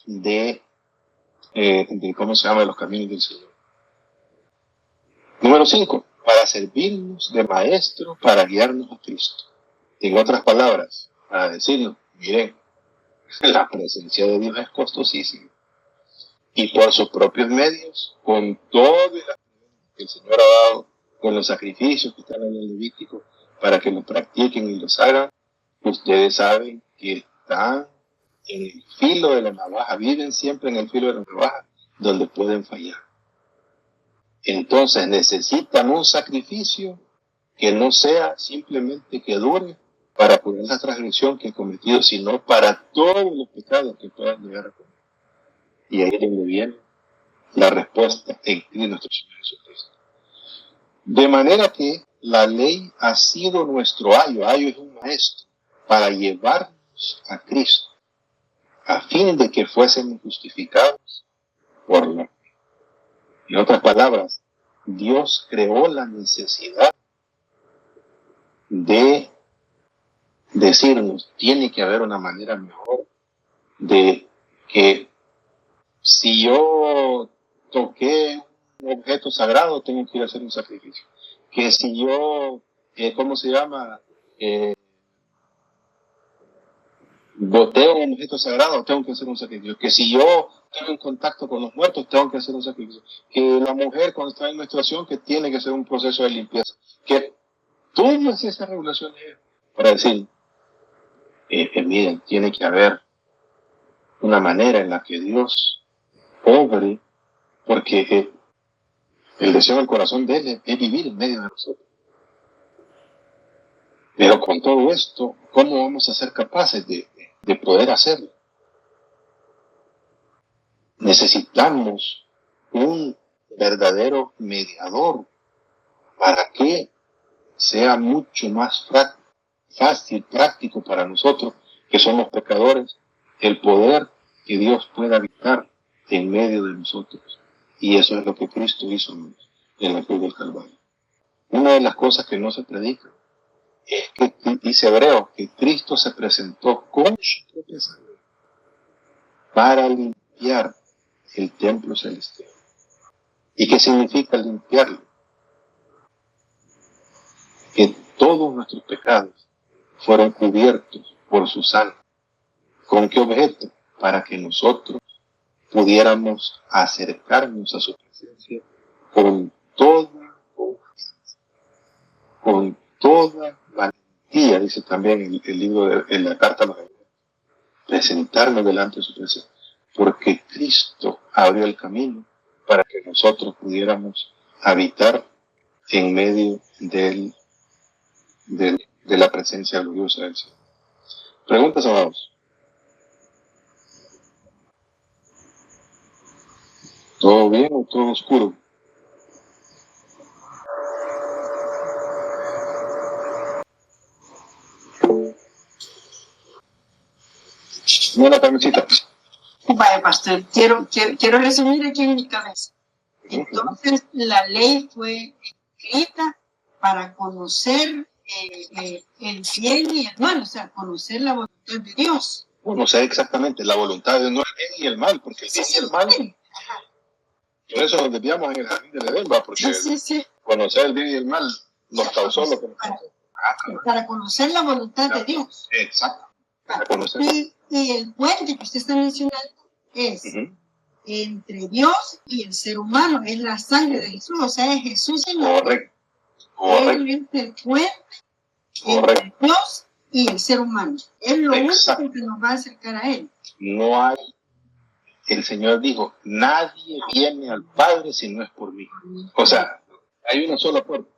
de ¿cómo se llama? De los caminos del Señor. Número 5, para servirnos de maestro para guiarnos a Cristo. En otras palabras, para decirnos, miren, la presencia de Dios es costosísima. Y por sus propios medios, con todo el que el Señor ha dado, con los sacrificios que están en el Levítico, para que los practiquen y los hagan, ustedes saben que están en el filo de la navaja, viven siempre en el filo de la navaja, donde pueden fallar. Entonces necesitan un sacrificio que no sea simplemente que dure para curar la transgresión que han cometido, sino para todos los pecados que puedan llegar a cometer. Y ahí es donde viene la respuesta en nuestro Señor Jesucristo. De manera que la ley ha sido nuestro ayo es un maestro, para llevarnos a Cristo, a fin de que fuésemos justificados por la fe. En otras palabras, Dios creó la necesidad de decirnos, tiene que haber una manera mejor de que si yo toqué un objeto sagrado, tengo que ir a hacer un sacrificio. Que si yo, boteo un objeto sagrado, tengo que hacer un sacrificio. Que si yo tengo un contacto con los muertos, tengo que hacer un sacrificio. Que la mujer cuando está en menstruación, que tiene que hacer un proceso de limpieza. Que todas esas regulaciones para decir, miren, tiene que haber una manera en la que Dios obre, porque el deseo del corazón de Él es vivir en medio de nosotros. Pero con todo esto, ¿cómo vamos a ser capaces de poder hacerlo? Necesitamos un verdadero mediador para que sea mucho más fácil, práctico para nosotros, que somos pecadores, el poder que Dios pueda habitar en medio de nosotros. Y eso es lo que Cristo hizo en la cruz del Calvario. Una de las cosas que no se predica es que, dice Hebreo, que Cristo se presentó con su propia sangre para limpiar el templo celestial. ¿Y qué significa limpiarlo? Que todos nuestros pecados fueron cubiertos por su sangre. ¿Con qué objeto? Para que nosotros pudiéramos acercarnos a su presencia con toda confianza, con toda valentía, dice también el libro en la carta a los Hebreos, presentarnos delante de su presencia, porque Cristo abrió el camino para que nosotros pudiéramos habitar en medio de la presencia gloriosa del Señor. Preguntas, amados. ¿Todo bien o todo oscuro? No, la camisita. Vaya, pastor, quiero resumir aquí en mi cabeza. Entonces, la ley fue escrita para conocer el bien y el mal, o sea, conocer la voluntad de Dios. Conocer exactamente la voluntad de Dios, no el bien y el mal, porque el bien y el mal, por eso nos desviamos en el jardín del Edén, porque conocer el bien y el mal nos causó lo que nos causó. Para conocer la voluntad de Dios. Exacto. Para conocer. Y el puente que usted está mencionando es entre Dios y el ser humano, es la sangre de Jesús, o sea, es Jesús en la Correcto. Él es el puente entre Dios y el ser humano. Es lo Exacto. único que nos va a acercar a Él. No hay, el Señor dijo, nadie viene al Padre si no es por mí. O sea, hay una sola puerta.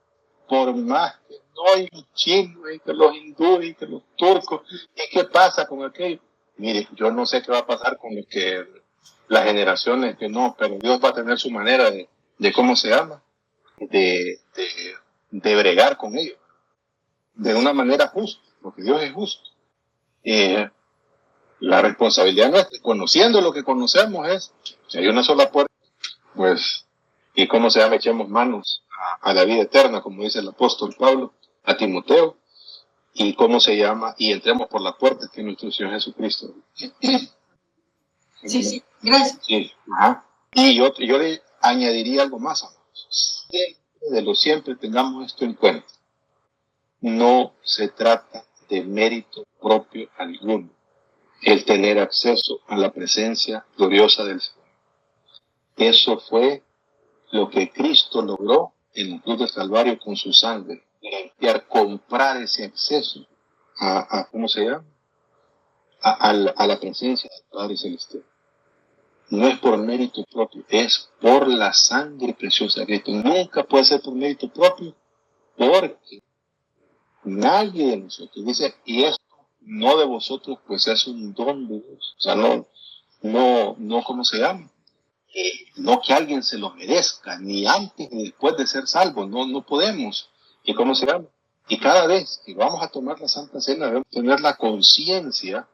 Por más que no hay los chinos, y que los hindúes, y que los turcos, ¿y qué pasa con aquello? Mire, yo no sé qué va a pasar con las generaciones que no, pero Dios va a tener su manera de ¿cómo se llama? De bregar con ellos. De una manera justa, porque Dios es justo. La responsabilidad nuestra, conociendo lo que conocemos, es, si hay una sola puerta, pues, y cómo se llama, echemos manos a la vida eterna, como dice el apóstol Pablo a Timoteo, y cómo se llama, y entremos por la puerta que es nuestro Señor Jesucristo. Sí, gracias. Sí, ajá. Y yo le añadiría algo más, amados. Siempre tengamos esto en cuenta. No se trata de mérito propio alguno el tener acceso a la presencia gloriosa del Señor. Eso fue lo que Cristo logró en la cruz del Calvario con su sangre, limpiar, comprar ese acceso a ¿cómo se llama? A la presencia del Padre Celestial. No es por mérito propio, es por la sangre preciosa de Cristo. Nunca puede ser por mérito propio, porque nadie de nosotros dice, y esto no de vosotros, pues es un don de Dios. O sea, no, ¿cómo se llama? No que alguien se lo merezca, ni antes ni después de ser salvo, no podemos. ¿Y cómo se llama? Y cada vez que vamos a tomar la Santa Cena, debemos tener la conciencia,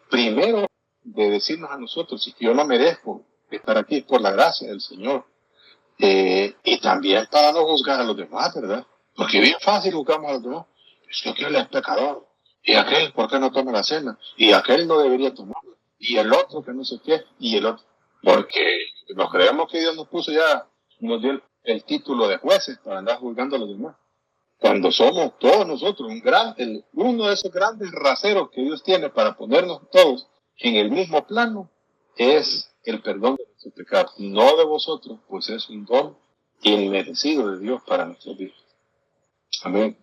primero, de decirnos a nosotros, si yo no merezco estar aquí, es por la gracia del Señor. Y también para no juzgar a los demás, ¿verdad? Porque bien fácil juzgamos a los demás. Es que aquel es pecador. Y aquel, ¿por qué no toma la cena? Y aquel no debería tomarla. Y el otro que no sé qué. Y el otro. Porque nos creemos que Dios nos puso ya, nos dio el título de jueces para andar juzgando a los demás. Cuando somos todos nosotros, uno de esos grandes raseros que Dios tiene para ponernos todos en el mismo plano, es el perdón de nuestros pecados. No de vosotros, pues es un don inmerecido de Dios para nuestros vidas. Amén.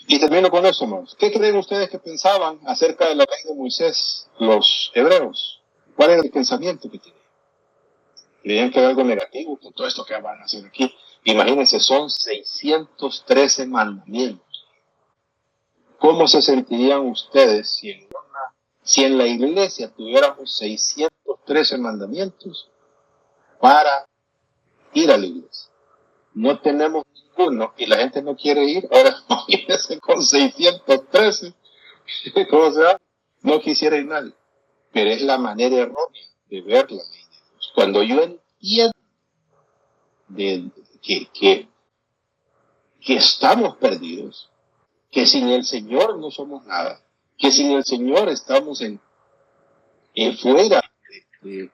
Y termino con eso, hermanos. ¿Qué creen ustedes que pensaban acerca de la ley de Moisés los hebreos? ¿Cuál era el pensamiento que tenían? ¿Creían que era algo negativo con todo esto que van a hacer aquí? Imagínense, son 613 mandamientos. ¿Cómo se sentirían ustedes si en la iglesia tuviéramos 613 mandamientos para ir a la iglesia? No tenemos ninguno y la gente no quiere ir. Ahora imagínense con 613. ¿Cómo se llama? No quisiera ir nadie. Pero es la manera errónea de ver la ley de Dios. Cuando yo entiendo que estamos perdidos, que sin el Señor no somos nada, que sin el Señor estamos fuera del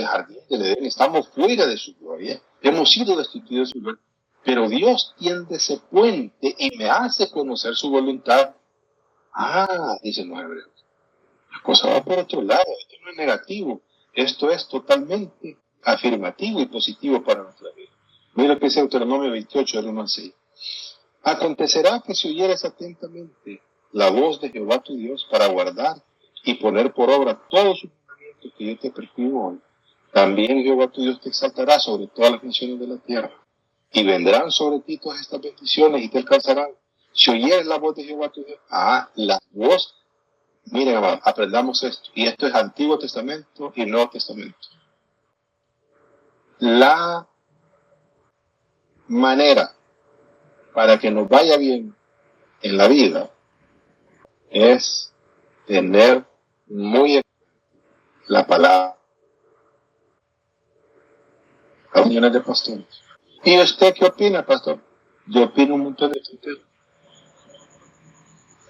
jardín del Edén, estamos fuera de su gloria, hemos sido destituidos de su gloria, pero Dios tiende ese puente y me hace conocer su voluntad. Dicen los hebreos, la cosa va por otro lado, esto no es negativo, esto es totalmente afirmativo y positivo para nuestra vida. Mira lo que dice Deuteronomio 28, del 1 al 6. Acontecerá que si oyeres atentamente la voz de Jehová tu Dios para guardar y poner por obra todos sus mandamientos que yo te prescribo hoy, también Jehová tu Dios te exaltará sobre todas las naciones de la tierra, y vendrán sobre ti todas estas bendiciones y te alcanzarán. Si oyeres la voz de Jehová tu Dios, la voz, miren, amados, aprendamos esto, y esto es Antiguo Testamento y Nuevo Testamento. La manera para que nos vaya bien en la vida es tener muy en la palabra. Reuniones de pastores. ¿Y usted qué opina, pastor? Yo opino un montón de tonterías.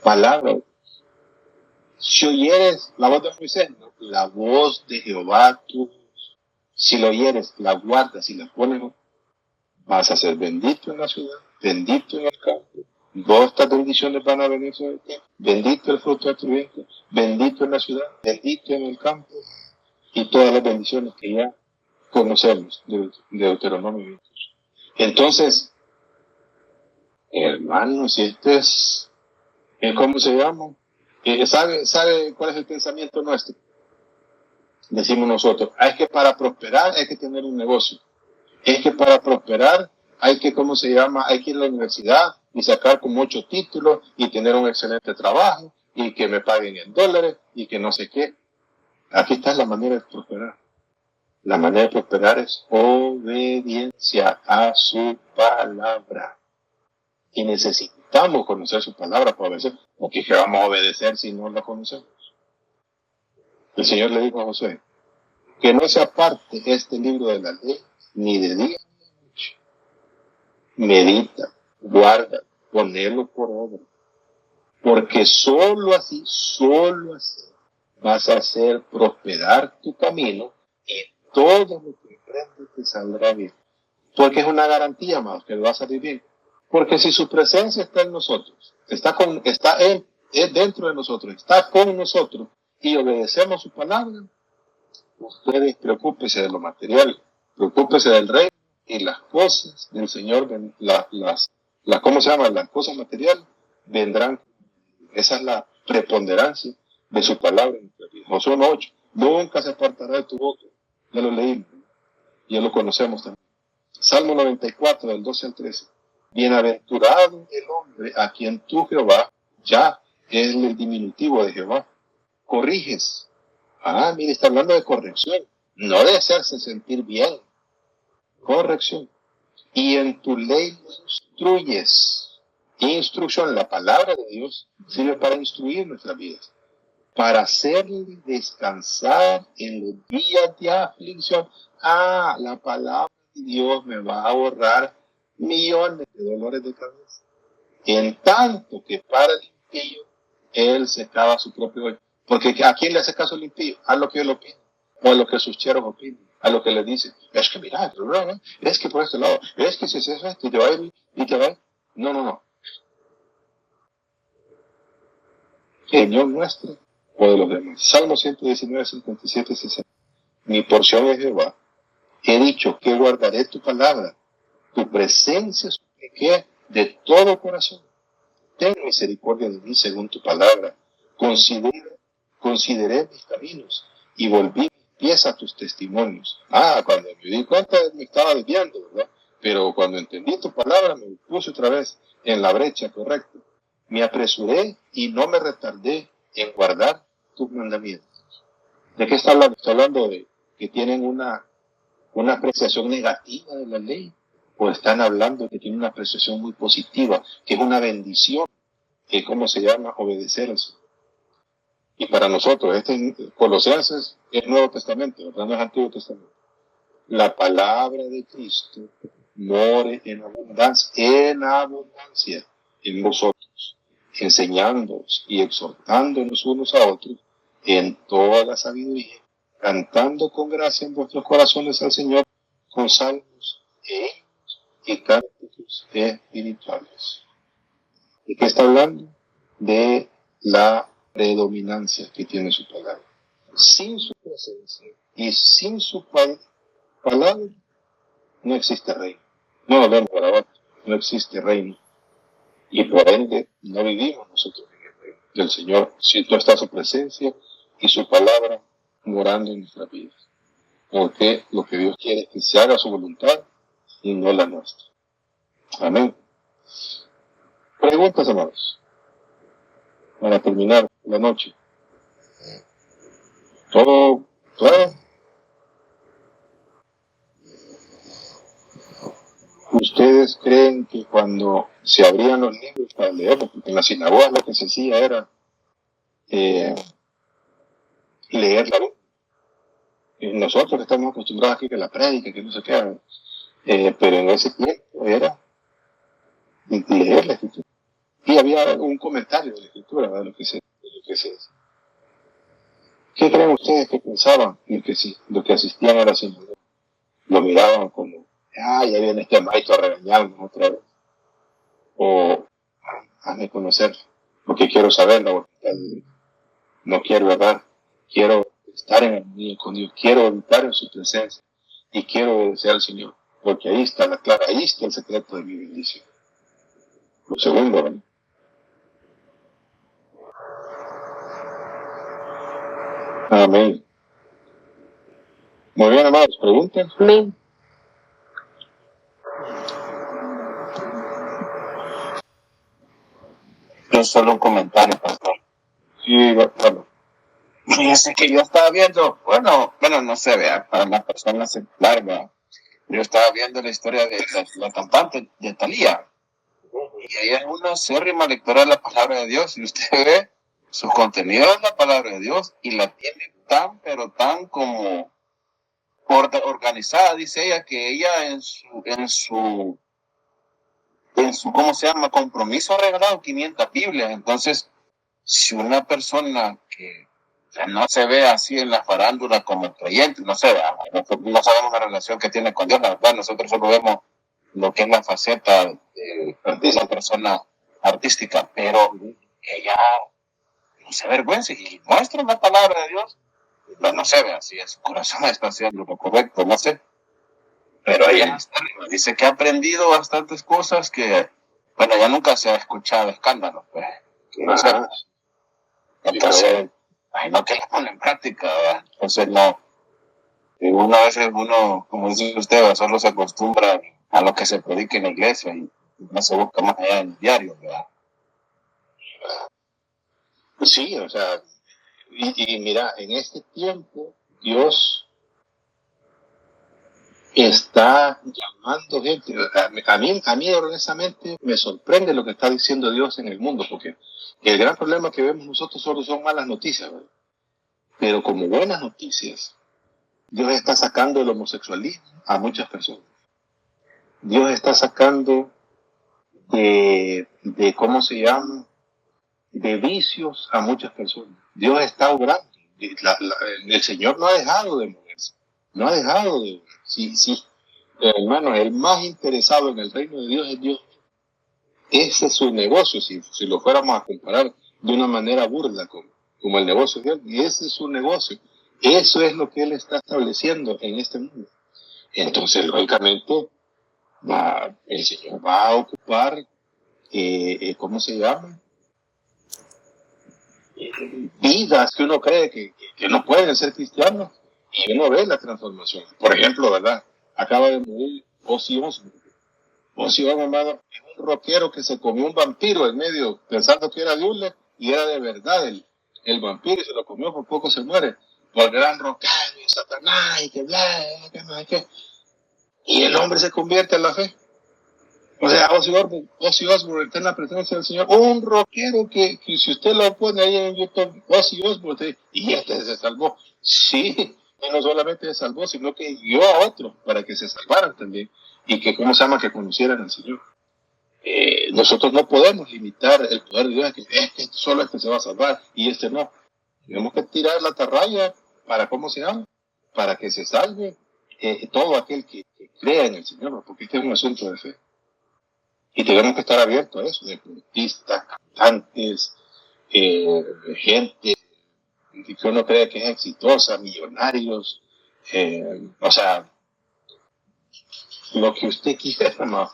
Palabra. Si oyeres la voz de Moisés, no, la voz de Jehová tu Dios. Si lo oyeres, la guardas y la pones, vas a ser bendito en la ciudad, bendito en el campo. Todas estas bendiciones van a venir sobre ti. Bendito el fruto de tu vientre, bendito en la ciudad, bendito en el campo. y todas las bendiciones que ya conocemos de Deuteronomio 28. Entonces, hermanos, si esto es, ¿cómo se llama? ¿Sabe cuál es el pensamiento nuestro? Decimos nosotros, es que para prosperar hay que tener un negocio. Es que para prosperar hay que, ¿cómo se llama? Hay que ir a la universidad y sacar con 8 títulos y tener un excelente trabajo y que me paguen en dólares y que no sé qué. Aquí está la manera de prosperar. La manera de prosperar es obediencia a su palabra. Y necesitamos conocer su palabra para obedecer. Porque es que vamos a obedecer si no la conocemos. El Señor le dijo a Josué, que no se aparte este libro de la ley, ni de día ni de noche. Medita, guarda, ponelo por obra. Porque sólo así vas a hacer prosperar tu camino y todo lo que emprendes te saldrá bien. Porque es una garantía, más que lo va a salir bien. Porque si su presencia está en nosotros, está dentro de nosotros, está con nosotros y obedecemos su palabra, ustedes preocúpense de lo material, preocúpense del reino y las cosas del Señor, ¿cómo se llama? Las cosas materiales vendrán. Esa es la preponderancia de su palabra en nuestra vida. Josué 1:8, nunca se apartará de tu boca. Ya lo leímos, ya lo conocemos también. Salmo 94, del 12 al 13. Bienaventurado el hombre a quien tú, Jehová, ya es el diminutivo de Jehová, corriges. Mire, está hablando de corrección, no de hacerse sentir bien. Corrección. Y en tu ley lo instruyes. Instrucción, la palabra de Dios sirve para instruir nuestras vidas, para hacerle descansar en los días de aflicción. La palabra de Dios me va a ahorrar millones de dolores de cabeza. En tanto que para el impío, él se cava su propio hoyo. Porque ¿a quién le hace caso el impío? A lo que él opina, o a lo que sus cheros opinan, a lo que le dicen. Es que mira, es que por este lado, es que si es eso, y te va a ir, y te va a ir. No. Señor nuestro o de los demás. Salmo 119, 57, 60. Mi porción es Jehová. He dicho que guardaré tu palabra. Tu presencia supliqué de todo corazón. Ten misericordia de mí según tu palabra. Consideré mis caminos y volví mis pies a tus testimonios. Cuando me di cuenta me estaba desviando, ¿verdad? Pero cuando entendí tu palabra me puse otra vez en la brecha correcta. Me apresuré y no me retardé en guardar tus mandamientos. ¿De qué está hablando? Está hablando de que tienen una apreciación negativa de la ley, o están hablando de que tienen una apreciación muy positiva, que es una bendición, que ¿cómo se llama? Obedecer eso. Y para nosotros, Colosenses es Nuevo Testamento, ¿verdad? No es Antiguo Testamento. La palabra de Cristo more en abundancia en vosotros, enseñándoos y exhortándonos unos a otros en toda la sabiduría, cantando con gracia en vuestros corazones al Señor con salmos y cánticos espirituales. ¿De qué está hablando? De la predominancia que tiene su palabra. Sin su presencia y sin su palabra no existe reino. No hablamos para abajo, no existe reino. Y por ende no vivimos nosotros en el reino del Señor, si no está su presencia y su palabra morando en nuestras vidas. Porque lo que Dios quiere es que se haga su voluntad y no la nuestra. Amén. Preguntas, amados, para terminar la noche. ¿Todo? ¿Ustedes creen que cuando se abrían los libros para leerlos, porque en la sinagoga lo que se hacía era leer la Biblia? Nosotros estamos acostumbrados aquí que la prédica, que no se qué, pero en ese tiempo era leer la Escritura. Y había un comentario de la Escritura, de lo que se decía. ¿Qué creen ustedes que pensaban los que asistían a la sinagoga? Lo miraban como, ya viene este maestro a regañarnos otra vez. O, hazme conocer, porque quiero saber la voluntad de Dios. No quiero errar, quiero estar en armonía con Dios, quiero habitar en su presencia y quiero obedecer al Señor, porque ahí está la clave, ahí está el secreto de mi bendición. Lo segundo, ¿no? Amén. Muy bien, amados, ¿preguntas? Amén. Yo solo un comentario, pastor. Sí, bueno. Fíjese que yo estaba viendo, bueno, no sé, vea, para las personas secular, vea. Yo estaba viendo la historia de la cantante de Thalía. Y ella es una acérrima lectora de la palabra de Dios. Y usted ve, su contenido es la palabra de Dios y la tiene tan, pero tan como organizada, dice ella, que ella en su ¿cómo se llama? Compromiso ha regalado 500 Biblias. Entonces, si una persona que no se ve así en la farándula como creyente, no sé, no sabemos la relación que tiene con Dios, la verdad, nosotros solo vemos lo que es la faceta de esa persona artística, pero ella no se avergüenza y muestra la palabra de Dios, pero no se ve así, su corazón está haciendo lo correcto, no sé. Pero ella dice que ha aprendido bastantes cosas que, bueno, ya nunca se ha escuchado escándalos, pues. No sé. Entonces, imagino que la pone en práctica, ¿verdad? Entonces, no. Uno a veces, como dice usted, solo se acostumbra a lo que se predica en la iglesia y no se busca más allá en el diario, ¿verdad? Sí, o sea, y mira, en este tiempo, Dios está llamando gente. A mí honestamente me sorprende lo que está diciendo Dios en el mundo, porque el gran problema que vemos nosotros solo son malas noticias, ¿verdad? Pero como buenas noticias, Dios está sacando el homosexualismo a muchas personas. Dios está sacando de ¿cómo se llama? De vicios a muchas personas. Dios está obrando. El Señor no ha dejado de moverse. No ha dejado de... Sí, hermano, el más interesado en el reino de Dios es Dios. Ese es su negocio, si lo fuéramos a comparar de una manera burda como el negocio de Dios. Y ese es su negocio. Eso es lo que Él está estableciendo en este mundo. Entonces, lógicamente, el Señor va a ocupar, ¿cómo se llama? Vidas que uno cree que no pueden ser cristianos, y uno ve la transformación. Por ejemplo, ¿verdad? Acaba de morir Ozzy Osbourne. Ozzy Osbourne, hermano, es un rockero que se comió un vampiro en medio, pensando que era diule, y era de verdad el vampiro, y se lo comió, por poco se muere. Por gran rockero, y Satanás, y que bla, que no hay que. Y el hombre se convierte en la fe. O sea, Ozzy Osbourne está en la presencia del Señor. Un rockero que si usted lo pone ahí en YouTube, Ozzy Osbourne, y se salvó. Sí, y no solamente se salvó, sino que guió a otros para que se salvaran también. Y que, ¿cómo se llama? Que conocieran al Señor. Nosotros no podemos limitar el poder de Dios, que solo este se va a salvar y este no. Tenemos que tirar la atarraya para, ¿cómo se llama? Para que se salve todo aquel que crea en el Señor, porque este es un asunto de fe. Y tenemos que estar abiertos a eso, deportistas, cantantes, gente que uno cree que es exitosa, millonarios, o sea, lo que usted quiera, no,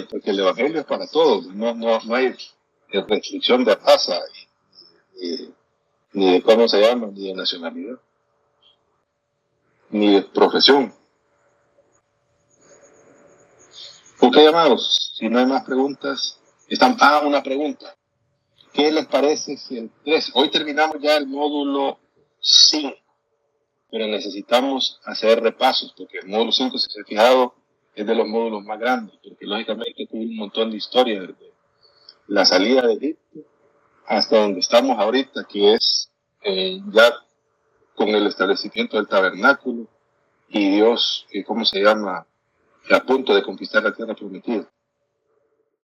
porque el Evangelio es para todos, no hay restricción de raza, ni de cómo se llama, ni de nacionalidad, ni de profesión. Ok, amados, si no hay más preguntas, una pregunta. ¿Qué les parece si el 3? Hoy terminamos ya el módulo 5, pero necesitamos hacer repasos, porque el módulo 5, si se ha fijado, es de los módulos más grandes, porque lógicamente tuvo un montón de historias, desde la salida de Egipto hasta donde estamos ahorita, que es ya con el establecimiento del tabernáculo y Dios, ¿cómo se llama?, a punto de conquistar la tierra prometida.